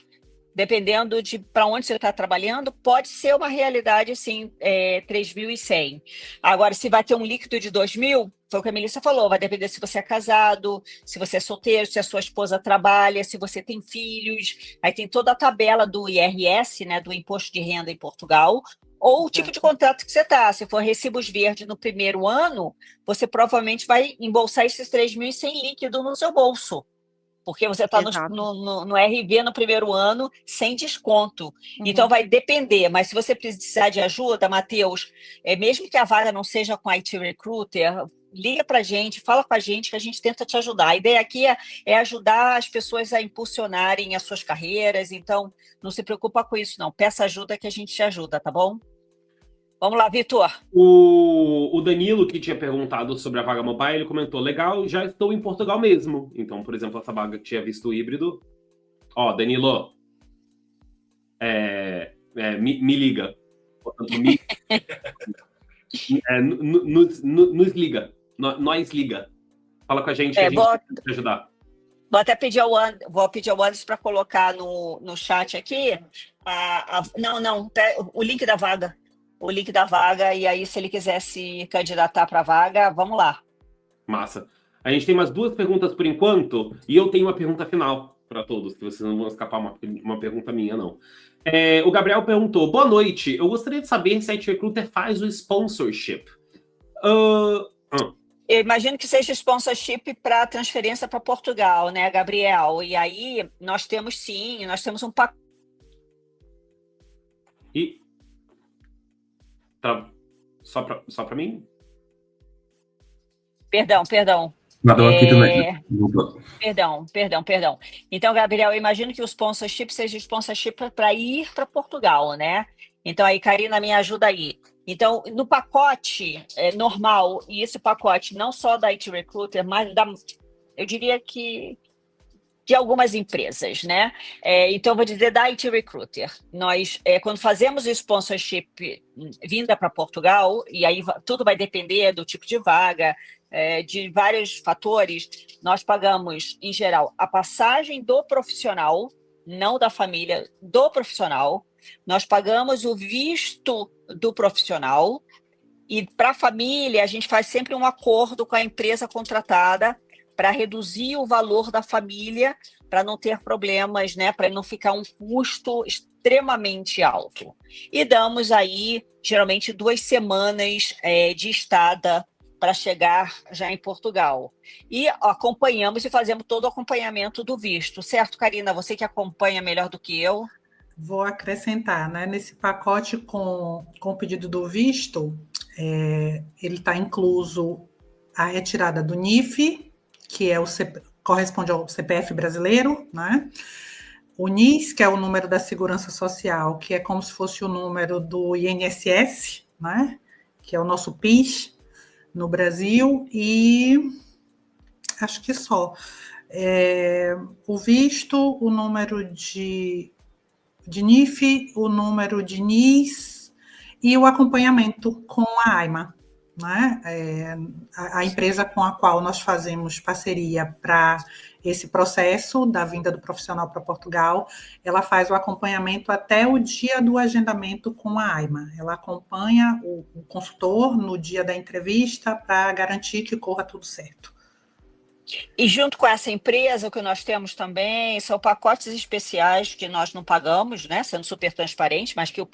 Dependendo de para onde você está trabalhando, pode ser uma realidade, sim, 3.100. Agora, se vai ter um líquido de 2.000, foi o que a Melissa falou, vai depender se você é casado, se você é solteiro, se a sua esposa trabalha, se você tem filhos. Aí tem toda a tabela do IRS, né, do Imposto de Renda em Portugal, ou o tipo de contrato que você está. Se for recibos verdes no primeiro ano, você provavelmente vai embolsar esses 3.100 líquido no seu bolso. Porque você está no RV no primeiro ano sem desconto. Uhum. Então, vai depender. Mas se você precisar de ajuda, Matheus, mesmo que a vaga não seja com a IT Recruiter, liga para a gente, fala com a gente que a gente tenta te ajudar. A ideia aqui é ajudar as pessoas a impulsionarem as suas carreiras. Então, não se preocupa com isso, não. Peça ajuda que a gente te ajuda, tá bom? Vamos lá, Vitor. O Danilo, que tinha perguntado sobre a vaga mobile, ele comentou, legal, já estou em Portugal mesmo. Então, por exemplo, essa vaga que tinha visto híbrido. Ó, Danilo, me liga. Portanto, nos liga. Nós liga. Fala com a gente, vai te ajudar. Vou até pedir ao Anderson para colocar no chat aqui. O link da vaga. O link da vaga, e aí, se ele quiser se candidatar para a vaga, vamos lá. Massa. A gente tem umas 2 perguntas por enquanto, e eu tenho uma pergunta final para todos, que vocês não vão escapar uma pergunta minha, não. O Gabriel perguntou, boa noite, eu gostaria de saber se a IT Recruiter faz o sponsorship. Eu imagino que seja sponsorship para transferência para Portugal, né, Gabriel? E aí, nós temos um pacote. Só para mim? Perdão. Aqui também. Perdão. Então, Gabriel, eu imagino que o sponsorship seja sponsorship para ir para Portugal, né? Então, aí, Karina, me ajuda aí. Então, no pacote normal, e esse pacote não só da IT Recruiter, mas eu diria que de algumas empresas, né? Então, vou dizer da IT Recruiter. Nós, quando fazemos o sponsorship vinda para Portugal, e aí tudo vai depender do tipo de vaga, de vários fatores, nós pagamos, em geral, a passagem do profissional, não da família, do profissional. Nós pagamos o visto do profissional, e para a família, a gente faz sempre um acordo com a empresa contratada para reduzir o valor da família, para não ter problemas, né? Para não ficar um custo extremamente alto. E damos aí, geralmente, 2 semanas de estada para chegar já em Portugal. E acompanhamos e fazemos todo o acompanhamento do visto. Certo, Karina? Você que acompanha melhor do que eu. Vou acrescentar, né? Nesse pacote com o pedido do visto, ele está incluso a retirada do NIF, que corresponde ao CPF brasileiro, né? O NIS, que é o número da Segurança Social, que é como se fosse o número do INSS, né? Que é o nosso PIS no Brasil, e acho que só. O visto, o número de NIF, o número de NIS e o acompanhamento com a AIMA, né? A empresa com a qual nós fazemos parceria para esse processo da vinda do profissional para Portugal, ela faz o acompanhamento até o dia do agendamento com a AIMA. Ela acompanha o consultor no dia da entrevista para garantir que corra tudo certo. E junto com essa empresa, o que nós temos também são pacotes especiais que nós não pagamos, né? Sendo super transparente, mas que o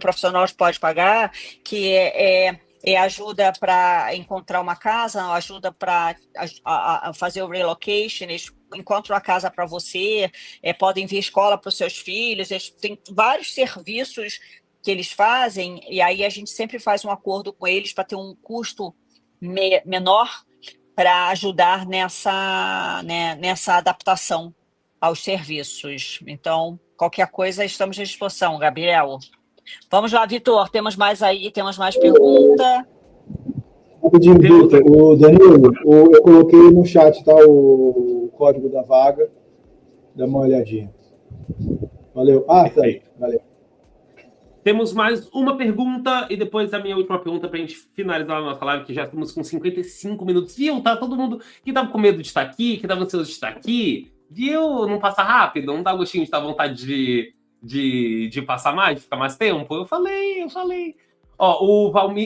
profissional pode pagar, que ajuda para encontrar uma casa, ajuda para fazer o relocation, eles encontram a casa para você, podem vir escola para os seus filhos, eles têm vários serviços que eles fazem, e aí a gente sempre faz um acordo com eles para ter um custo menor para ajudar nessa adaptação aos serviços. Então, qualquer coisa, estamos à disposição, Gabriel. Vamos lá, Vitor, temos mais pergunta? Rapidinho, Vitor. O Danilo, eu coloquei no chat, tá, o código da vaga. Dá uma olhadinha. Valeu. Tá aí. Valeu. Temos mais uma pergunta e depois a minha última pergunta para a gente finalizar a nossa live, que já estamos com 55 minutos. Viu? Tá todo mundo que estava com medo de estar aqui, que estava ansioso de estar aqui. Viu? Não passa rápido? Não dá gostinho de estar à vontade de passar mais, de ficar mais tempo? Eu falei. Ó,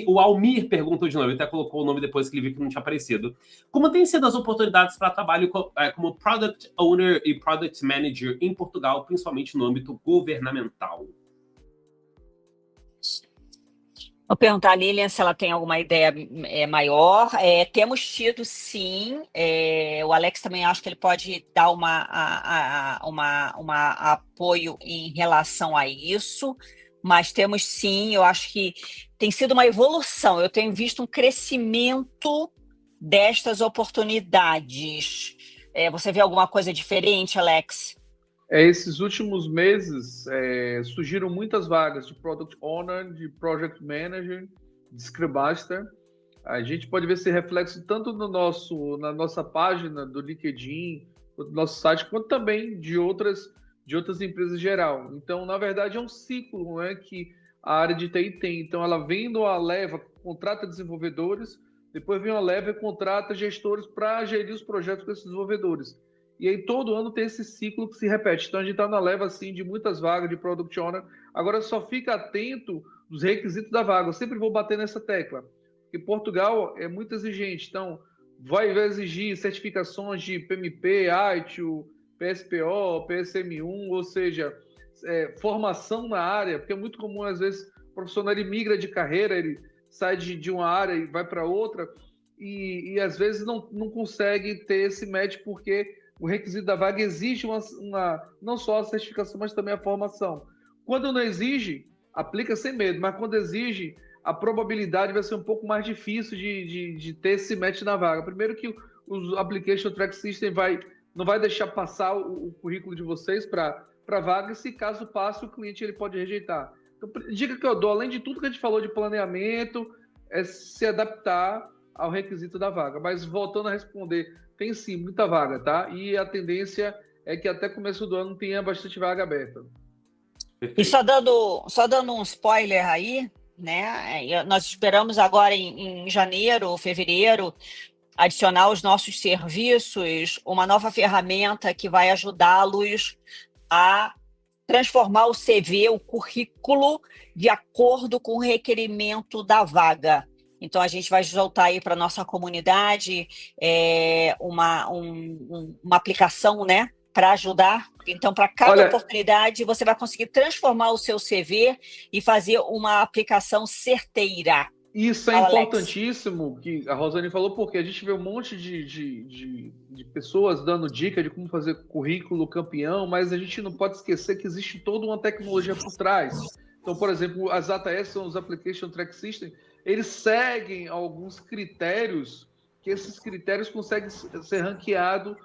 o Almir perguntou de novo, ele até colocou o nome depois que ele viu que não tinha aparecido. Como têm sido as oportunidades para trabalho como Product Owner e Product Manager em Portugal, principalmente no âmbito governamental? Vou perguntar a Lilian se ela tem alguma ideia maior. Temos tido, sim. O Alex também acho que ele pode dar um apoio em relação a isso, mas temos, sim. Eu acho que tem sido uma evolução. Eu tenho visto um crescimento destas oportunidades. Você vê alguma coisa diferente, Alex? esses últimos meses surgiram muitas vagas de Product Owner, de Project Manager, de Scrum Master. A gente pode ver esse reflexo tanto na nossa página do LinkedIn, do nosso site, quanto também de outras empresas em geral. Então, na verdade, é um ciclo, né, que a área de TI tem. Então, ela vem numa leva, contrata desenvolvedores, depois vem uma leva e contrata gestores para gerir os projetos com esses desenvolvedores. E aí, todo ano tem esse ciclo que se repete. Então, a gente está na leva, assim, de muitas vagas de Product Owner. Agora, só fica atento dos requisitos da vaga. Eu sempre vou bater nessa tecla. Porque Portugal é muito exigente. Então, vai exigir certificações de PMP, ITIL, PSPO, PSM1, ou seja, formação na área, porque é muito comum, às vezes, o profissional ele migra de carreira, ele sai de uma área e vai para outra, e às vezes não consegue ter esse match, porque o requisito da vaga exige não só a certificação, mas também a formação. Quando não exige, aplica sem medo, mas quando exige, a probabilidade vai ser um pouco mais difícil de ter esse match na vaga. Primeiro que o Application Track System não vai deixar passar o currículo de vocês para a vaga, e se caso passe, o cliente ele pode rejeitar. Então, dica que eu dou, além de tudo que a gente falou de planeamento, é se adaptar ao requisito da vaga. Mas voltando a responder, tem sim muita vaga, tá? E a tendência é que até começo do ano tenha bastante vaga aberta. E só dando um spoiler aí, né? Nós esperamos agora em janeiro ou fevereiro adicionar aos nossos serviços uma nova ferramenta que vai ajudá-los a transformar o CV, o currículo, de acordo com o requerimento da vaga. Então, a gente vai soltar aí para a nossa comunidade uma aplicação, né, para ajudar. Então, para cada oportunidade, você vai conseguir transformar o seu CV e fazer uma aplicação certeira. Isso é importantíssimo, que a Rosane falou, porque a gente vê um monte de pessoas dando dica de como fazer currículo campeão, mas a gente não pode esquecer que existe toda uma tecnologia por trás. Então, por exemplo, as ATS são os Application Track System, eles seguem alguns critérios, que esses critérios conseguem ser ranqueados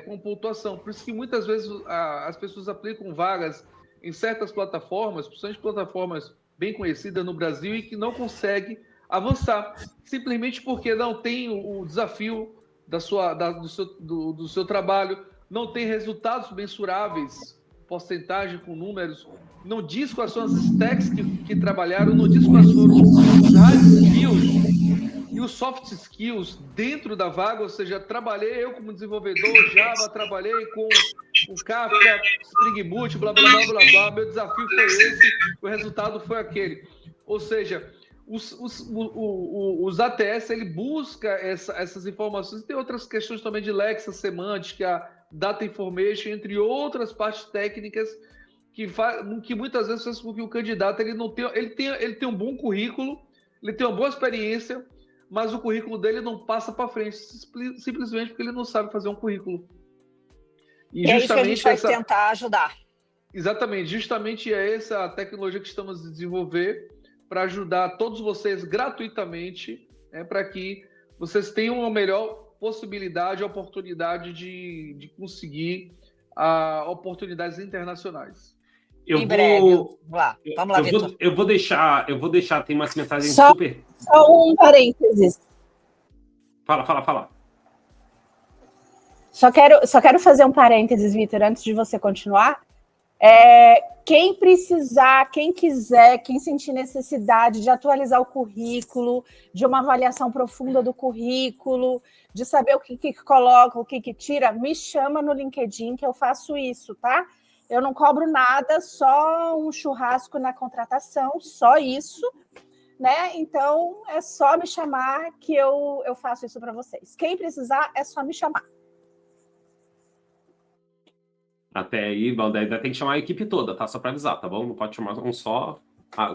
com pontuação. Por isso que muitas vezes as pessoas aplicam vagas em certas plataformas, principalmente plataformas bem conhecidas no Brasil, e que não conseguem avançar, simplesmente porque não tem o desafio do seu trabalho, não tem resultados mensuráveis, porcentagem com números, não diz quais são as stacks que trabalharam, não diz quais foram os hard skills e os soft skills dentro da vaga, ou seja, trabalhei eu como desenvolvedor Java, trabalhei com o Kafka, Spring Boot, blá, blá, blá, blá, blá, meu desafio foi esse, o resultado foi aquele. Ou seja, os ATS, ele busca essas informações, tem outras questões também de lexa, semântica, data information, entre outras partes técnicas que muitas vezes faz com que o candidato ele tem um bom currículo, ele tem uma boa experiência, mas o currículo dele não passa para frente, simplesmente porque ele não sabe fazer um currículo. E é isso que a gente vai tentar ajudar. Exatamente, justamente é essa a tecnologia que estamos a desenvolver para ajudar todos vocês gratuitamente, para que vocês tenham uma melhor possibilidade, oportunidade de conseguir oportunidades internacionais. Vamos lá, Vitor. Eu vou deixar, tem umas mensagens Só um parênteses. Fala. Só quero fazer um parênteses, Vitor, antes de você continuar. Quem precisar, quem quiser, quem sentir necessidade de atualizar o currículo, de uma avaliação profunda do currículo, de saber o que coloca, o que tira, me chama no LinkedIn que eu faço isso, tá? Eu não cobro nada, só um churrasco na contratação, só isso, né? Então, é só me chamar que eu faço isso para vocês. Quem precisar, é só me chamar. Até aí, ainda tem que chamar a equipe toda, tá? Só para avisar, tá bom? Não pode chamar um só.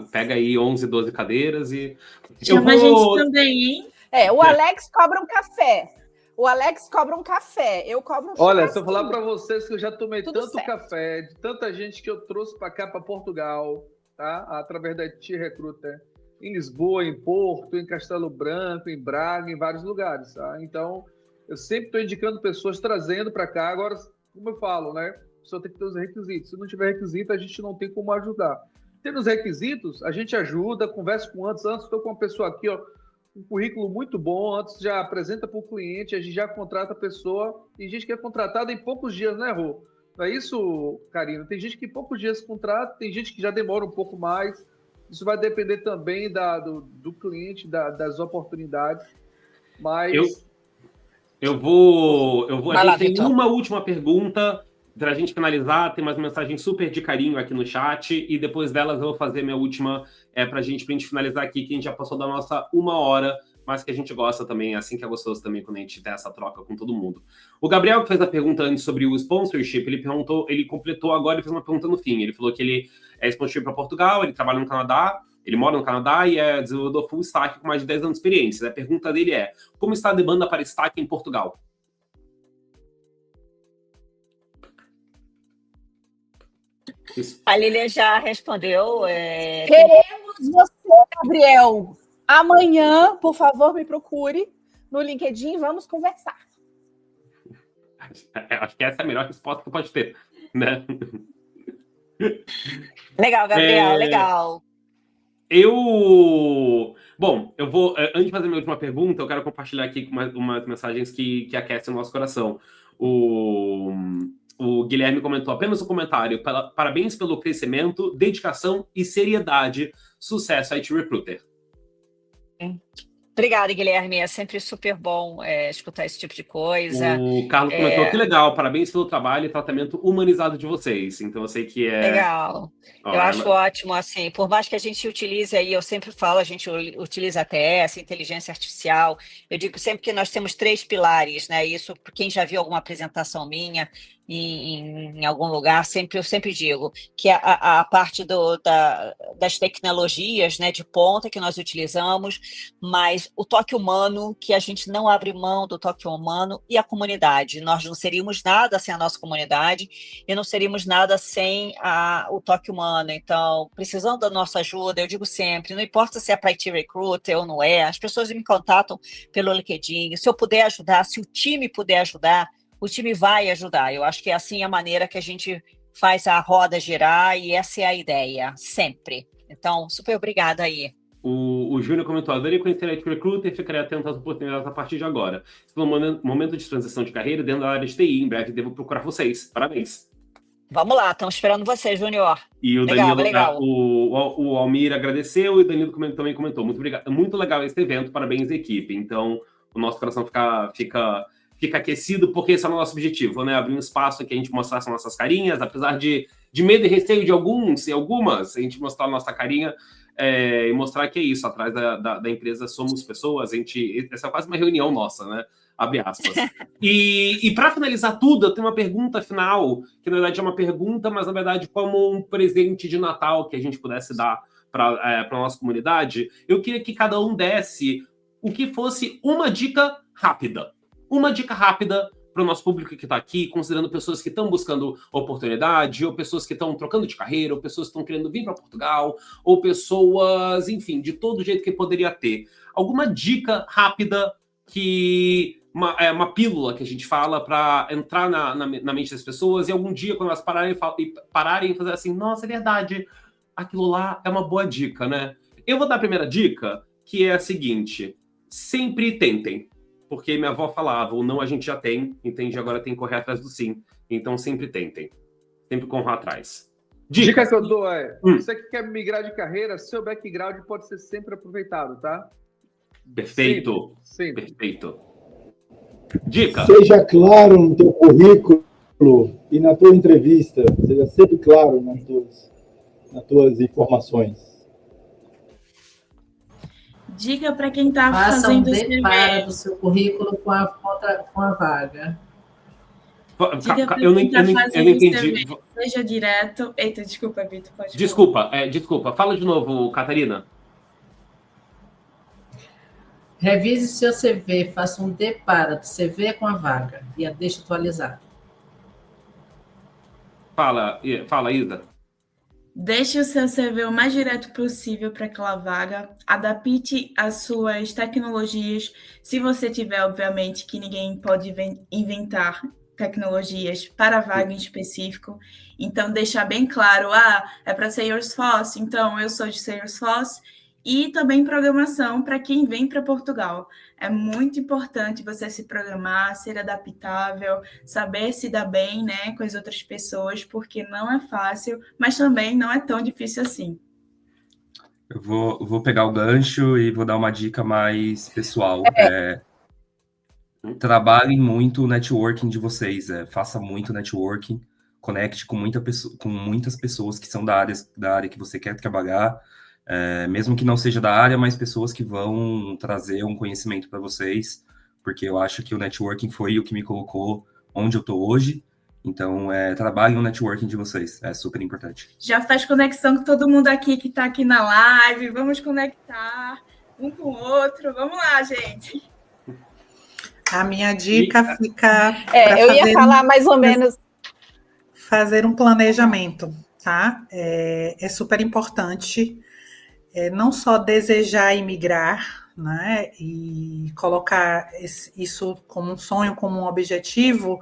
Pega aí 11, 12 cadeiras e... Chama a gente também, hein? O Alex cobra um café. Eu cobro um Olha, se eu falar para vocês que eu já tomei tanto certo. café, de tanta gente que eu trouxe para cá, para Portugal, tá? Através da IT Recruiter, em Lisboa, em Porto, em Castelo Branco, em Braga, em vários lugares, tá? Então, eu sempre estou indicando pessoas, trazendo para cá. Agora, como eu falo, né? pessoa tem que ter os requisitos. Se não tiver requisito, a gente não tem como ajudar. Tendo os requisitos, a gente ajuda, conversa com antes estou com uma pessoa aqui, ó, um currículo muito bom, antes já apresenta para o cliente, a gente já contrata a pessoa, tem gente que é contratada em poucos dias, né, Rô? Não é isso, Karina? Tem gente que em poucos dias contrata, tem gente que já demora um pouco mais, isso vai depender também do cliente, das oportunidades, mas... A gente tem uma última pergunta para a gente finalizar, tem mais uma mensagem super de carinho aqui no chat, e depois delas eu vou fazer minha última para a gente finalizar aqui, que a gente já passou da nossa 1 hora, mas que a gente gosta também, assim que é gostoso também quando a gente tem essa troca com todo mundo. O Gabriel, que fez a pergunta antes sobre o sponsorship, ele completou agora e fez uma pergunta no fim. Ele falou que ele é sponsorship para Portugal, ele trabalha no Canadá, ele mora no Canadá e é desenvolvedor full stack com mais de 10 anos de experiência. A pergunta dele é: como está a demanda para stack em Portugal? Isso. A Lília já respondeu. Queremos você, Gabriel. Amanhã, por favor, me procure no LinkedIn e vamos conversar. Acho que essa é a melhor resposta que pode ter, né? Legal, Gabriel, legal. Bom, eu vou, antes de fazer a minha última pergunta, eu quero compartilhar aqui umas mensagens que aquecem o nosso coração. O Guilherme comentou apenas um comentário: parabéns pelo crescimento, dedicação e seriedade. Sucesso, IT Recruiter. Obrigada, Guilherme. É sempre super bom escutar esse tipo de coisa. O Carlos comentou que legal, parabéns pelo trabalho e tratamento humanizado de vocês. Então eu sei que é... Legal. Eu acho ótimo, assim, por mais que a gente utilize aí, eu sempre falo, a gente utiliza ATS, inteligência artificial. Eu digo sempre que nós temos 3 pilares, né? Isso, por quem já viu alguma apresentação minha em algum lugar, eu sempre digo que a parte das tecnologias, né, de ponta que nós utilizamos, mas o toque humano, que a gente não abre mão do toque humano, e a comunidade. Nós não seríamos nada sem a nossa comunidade e não seríamos nada sem o toque humano. Então, precisando da nossa ajuda, eu digo sempre, não importa se é para IT Recruiter ou não é, as pessoas me contatam pelo LinkedIn. Se eu puder ajudar, se o time puder ajudar, o time vai ajudar. Eu acho que é assim a maneira que a gente faz a roda girar, e essa é a ideia, sempre. Então, super obrigada aí. O Júnior comentou: adorei conhecer a IT Recruiter e ficarei atento às oportunidades a partir de agora. Estou no momento de transição de carreira dentro da área de TI. Em breve devo procurar vocês. Parabéns. Vamos lá, estamos esperando você, Júnior. E o legal, Danilo, legal. O Almir agradeceu e o Danilo também comentou: muito obrigado, muito legal esse evento, parabéns, equipe. Então, o nosso coração fica aquecido, porque esse é o nosso objetivo, né? Abrir um espaço em que a gente mostrasse nossas carinhas, apesar de medo e receio de alguns e algumas, a gente mostrar a nossa carinha e mostrar que é isso, atrás da empresa somos pessoas, essa é quase uma reunião nossa, né? Abre aspas. E para finalizar tudo, eu tenho uma pergunta final, que na verdade é uma pergunta, mas na verdade como um presente de Natal que a gente pudesse dar para a nossa comunidade. Eu queria que cada um desse o que fosse uma dica rápida. Uma dica rápida para o nosso público que está aqui, considerando pessoas que estão buscando oportunidade, ou pessoas que estão trocando de carreira, ou pessoas que estão querendo vir para Portugal, ou pessoas, enfim, de todo jeito que poderia ter. Alguma dica rápida uma pílula que a gente fala para entrar na mente das pessoas, e algum dia, quando elas pararem e fazer assim, nossa, é verdade, aquilo lá é uma boa dica, né? Eu vou dar a primeira dica, que é a seguinte: sempre tentem. Porque minha avó falava, o não a gente já tem, entende? Agora tem que correr atrás do sim. Então sempre tentem. Sempre corram atrás. Dica que eu dou você que quer migrar de carreira, seu background pode ser sempre aproveitado, tá? Perfeito. Sempre. Perfeito. Dica. Seja claro no teu currículo e na tua entrevista. Seja sempre claro nas tuas informações. Dica para quem está fazendo esse deparo do seu currículo com a vaga. Dica para eu não quem está fazendo entendi. Seja direto. Eita, desculpa, Vitor. Pode Desculpa. Fala de novo, Catarina. Revise seu CV, faça um deparo do CV com a vaga e a deixe atualizado. Fala, Isa. Deixe o seu CV o mais direto possível para aquela vaga. Adapte as suas tecnologias. Se você tiver, obviamente, que ninguém pode inventar tecnologias para a vaga em específico. Então, deixar bem claro, é para Salesforce, então eu sou de Salesforce, e também programação para quem vem para Portugal. É muito importante você se programar, ser adaptável, saber se dar bem, né, com as outras pessoas, porque não é fácil, mas também não é tão difícil assim. Eu vou pegar o gancho e vou dar uma dica mais pessoal. Trabalhem muito o networking de vocês, faça muito networking, conecte com muitas pessoas que são da área que você quer trabalhar, mesmo que não seja da área, mas pessoas que vão trazer um conhecimento para vocês, porque eu acho que o networking foi o que me colocou onde eu estou hoje. Então, trabalhem o networking de vocês, é super importante. Já faz conexão com todo mundo aqui que está aqui na live, vamos conectar um com o outro, vamos lá, gente. A minha dica fica... eu ia falar mais ou menos... Fazer um planejamento, tá? É super importante não só desejar imigrar, né? E colocar isso como um sonho, como um objetivo,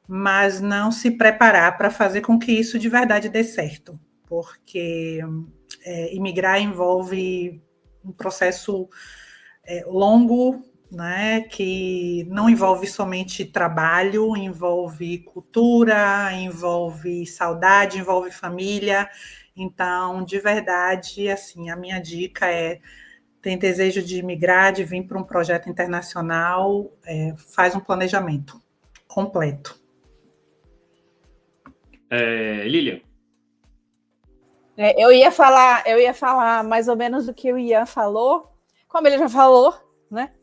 mas não se preparar para fazer com que isso de verdade dê certo. Porque imigrar envolve um processo longo, né, que não envolve somente trabalho, envolve cultura, envolve saudade, envolve família. Então, de verdade, assim, a minha dica tem desejo de migrar, de vir para um projeto internacional, faz um planejamento completo. Lilian? Eu ia falar mais ou menos o que o Ian falou, como ele já falou, né?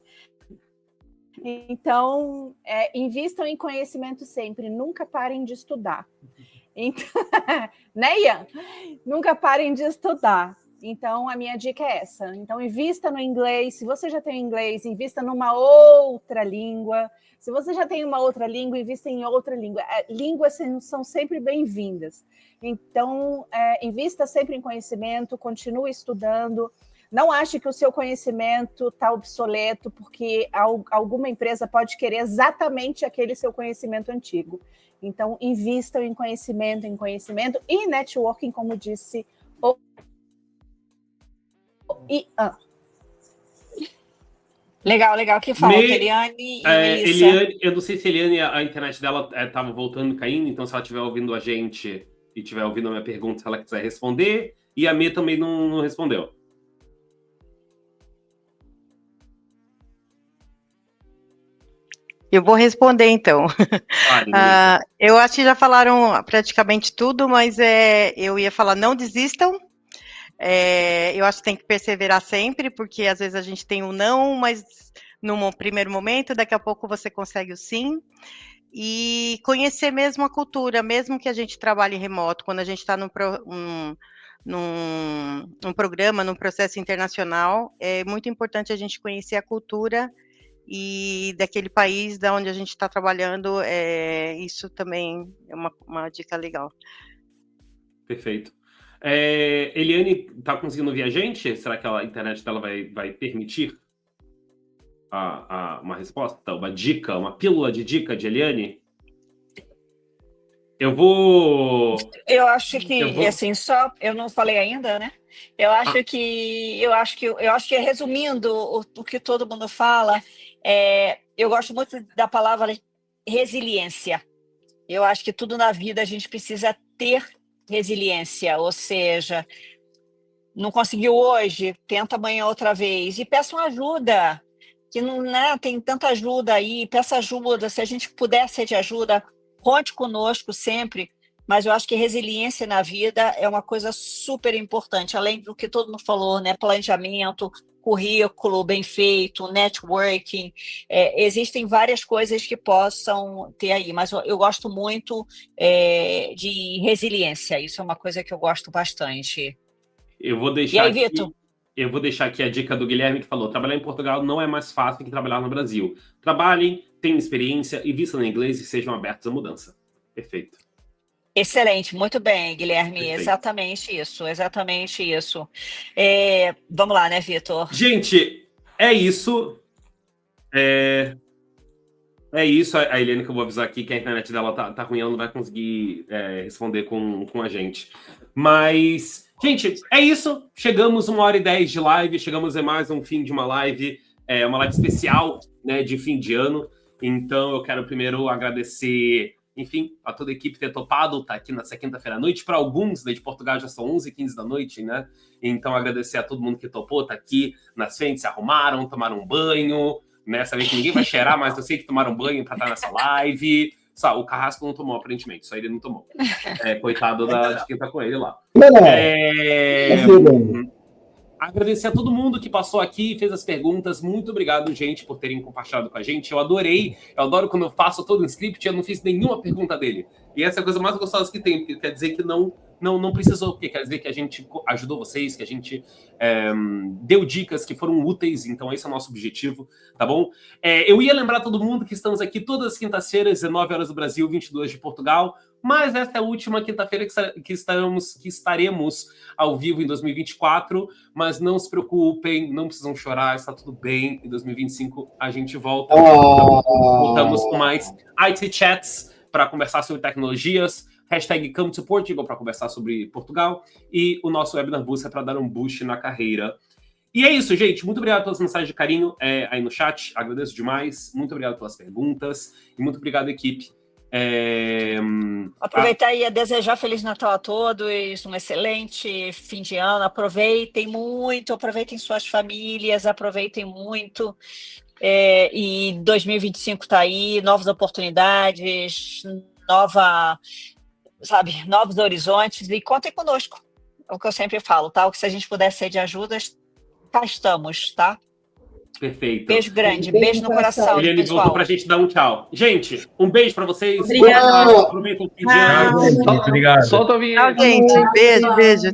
Então, invistam em conhecimento sempre, nunca parem de estudar. Então, né, Ian? Nunca parem de estudar. Então, a minha dica é essa. Então, invista no inglês. Se você já tem inglês, invista numa outra língua. Se você já tem uma outra língua, invista em outra língua. Línguas são sempre bem-vindas. Então, invista sempre em conhecimento, continue estudando. Não ache que o seu conhecimento está obsoleto, porque alguma empresa pode querer exatamente aquele seu conhecimento antigo. Então, invistam em conhecimento e networking, como disse o Ian. Legal. Que falta, Eliane e Melissa. Eliane, eu não sei se a Eliane, a internet dela estava voltando, caindo, então se ela estiver ouvindo a gente e estiver ouvindo a minha pergunta, se ela quiser responder, e a Mê também não respondeu. Eu vou responder, então. Eu acho que já falaram praticamente tudo, mas eu ia falar, não desistam. Eu acho que tem que perseverar sempre, porque às vezes a gente tem um não, mas num primeiro momento, daqui a pouco você consegue o sim. E conhecer mesmo a cultura, mesmo que a gente trabalhe remoto, quando a gente está num programa, num processo internacional, é muito importante a gente conhecer a cultura e daquele país da onde a gente está trabalhando, isso também é uma dica legal. Perfeito. Eliane, está conseguindo ouvir a gente? Será que a internet dela vai permitir uma resposta, uma dica, uma pílula de dica de Eliane? Eu acho que, assim, eu não falei ainda, né? Eu acho que, resumindo o que todo mundo fala, eu gosto muito da palavra resiliência. Eu acho que tudo na vida a gente precisa ter resiliência, ou seja, não conseguiu hoje, tenta amanhã outra vez e peça uma ajuda, que não, né, tem tanta ajuda aí, peça ajuda, se a gente puder ser de ajuda, conte conosco sempre, mas eu acho que resiliência na vida é uma coisa super importante, além do que todo mundo falou, né, planejamento, currículo bem feito, networking, existem várias coisas que possam ter aí, mas eu gosto muito de resiliência, isso é uma coisa que eu gosto bastante. Eu vou deixar aqui a dica do Guilherme, que falou, trabalhar em Portugal não é mais fácil que trabalhar no Brasil. Trabalhem, tenham experiência, invistam no inglês e sejam abertos à mudança. Perfeito. Excelente, muito bem, Guilherme, Perfeito. Exatamente isso. Vamos lá, né, Vitor? Gente, é isso. É isso, a Eliane, que eu vou avisar aqui que a internet dela tá ruim, ela não vai conseguir responder com a gente. Mas, gente, é isso. Chegamos 1h10 de live, chegamos a mais um fim de uma live especial, né, de fim de ano. Então, eu quero primeiro agradecer, enfim, a toda a equipe ter topado, tá aqui nessa quinta-feira à noite. Para alguns, né, de Portugal já são 11h15 da noite, né? Então, agradecer a todo mundo que topou, tá aqui nas frentes, se arrumaram, tomaram um banho, né? Sabia que ninguém vai cheirar, mas eu sei que tomaram banho para estar nessa live. Só, o Carrasco não tomou, aparentemente, só ele não tomou. Coitado de quem tá com ele lá. Agradecer a todo mundo que passou aqui e fez as perguntas. Muito obrigado, gente, por terem compartilhado com a gente. Eu adoro quando eu faço todo o script e eu não fiz nenhuma pergunta dele. E essa é a coisa mais gostosa que tem, porque quer dizer que não precisou, porque quer dizer que a gente ajudou vocês, que a gente deu dicas que foram úteis, então esse é o nosso objetivo, tá bom? Eu ia lembrar todo mundo que estamos aqui todas as quintas-feiras, 19h do Brasil, 22 de Portugal, mas essa é a última quinta-feira que estaremos ao vivo em 2024, mas não se preocupem, não precisam chorar, está tudo bem, em 2025 a gente volta, voltamos com mais IT Chats para conversar sobre tecnologias, #Come to Portugal para conversar sobre Portugal, e o nosso Webinar Boost é para dar um boost na carreira. E é isso, gente. Muito obrigado pelas mensagens de carinho aí no chat. Agradeço demais. Muito obrigado pelas perguntas. E muito obrigado, equipe. Aproveitar e desejar Feliz Natal a todos, um excelente fim de ano. Aproveitem muito, aproveitem suas famílias, aproveitem muito. E 2025 está aí, novas oportunidades, novos horizontes, e contem conosco. É o que eu sempre falo, tá? O que se a gente puder ser de ajuda, cá estamos, tá? Perfeito. Beijo grande, beijo no coração, Eliane pessoal. voltou pra gente dar um tchau. Gente, um beijo pra vocês. Obrigado. Aproveitem o fim de ano. Obrigado. Solta a vinheta. Tchau, gente. Beijo.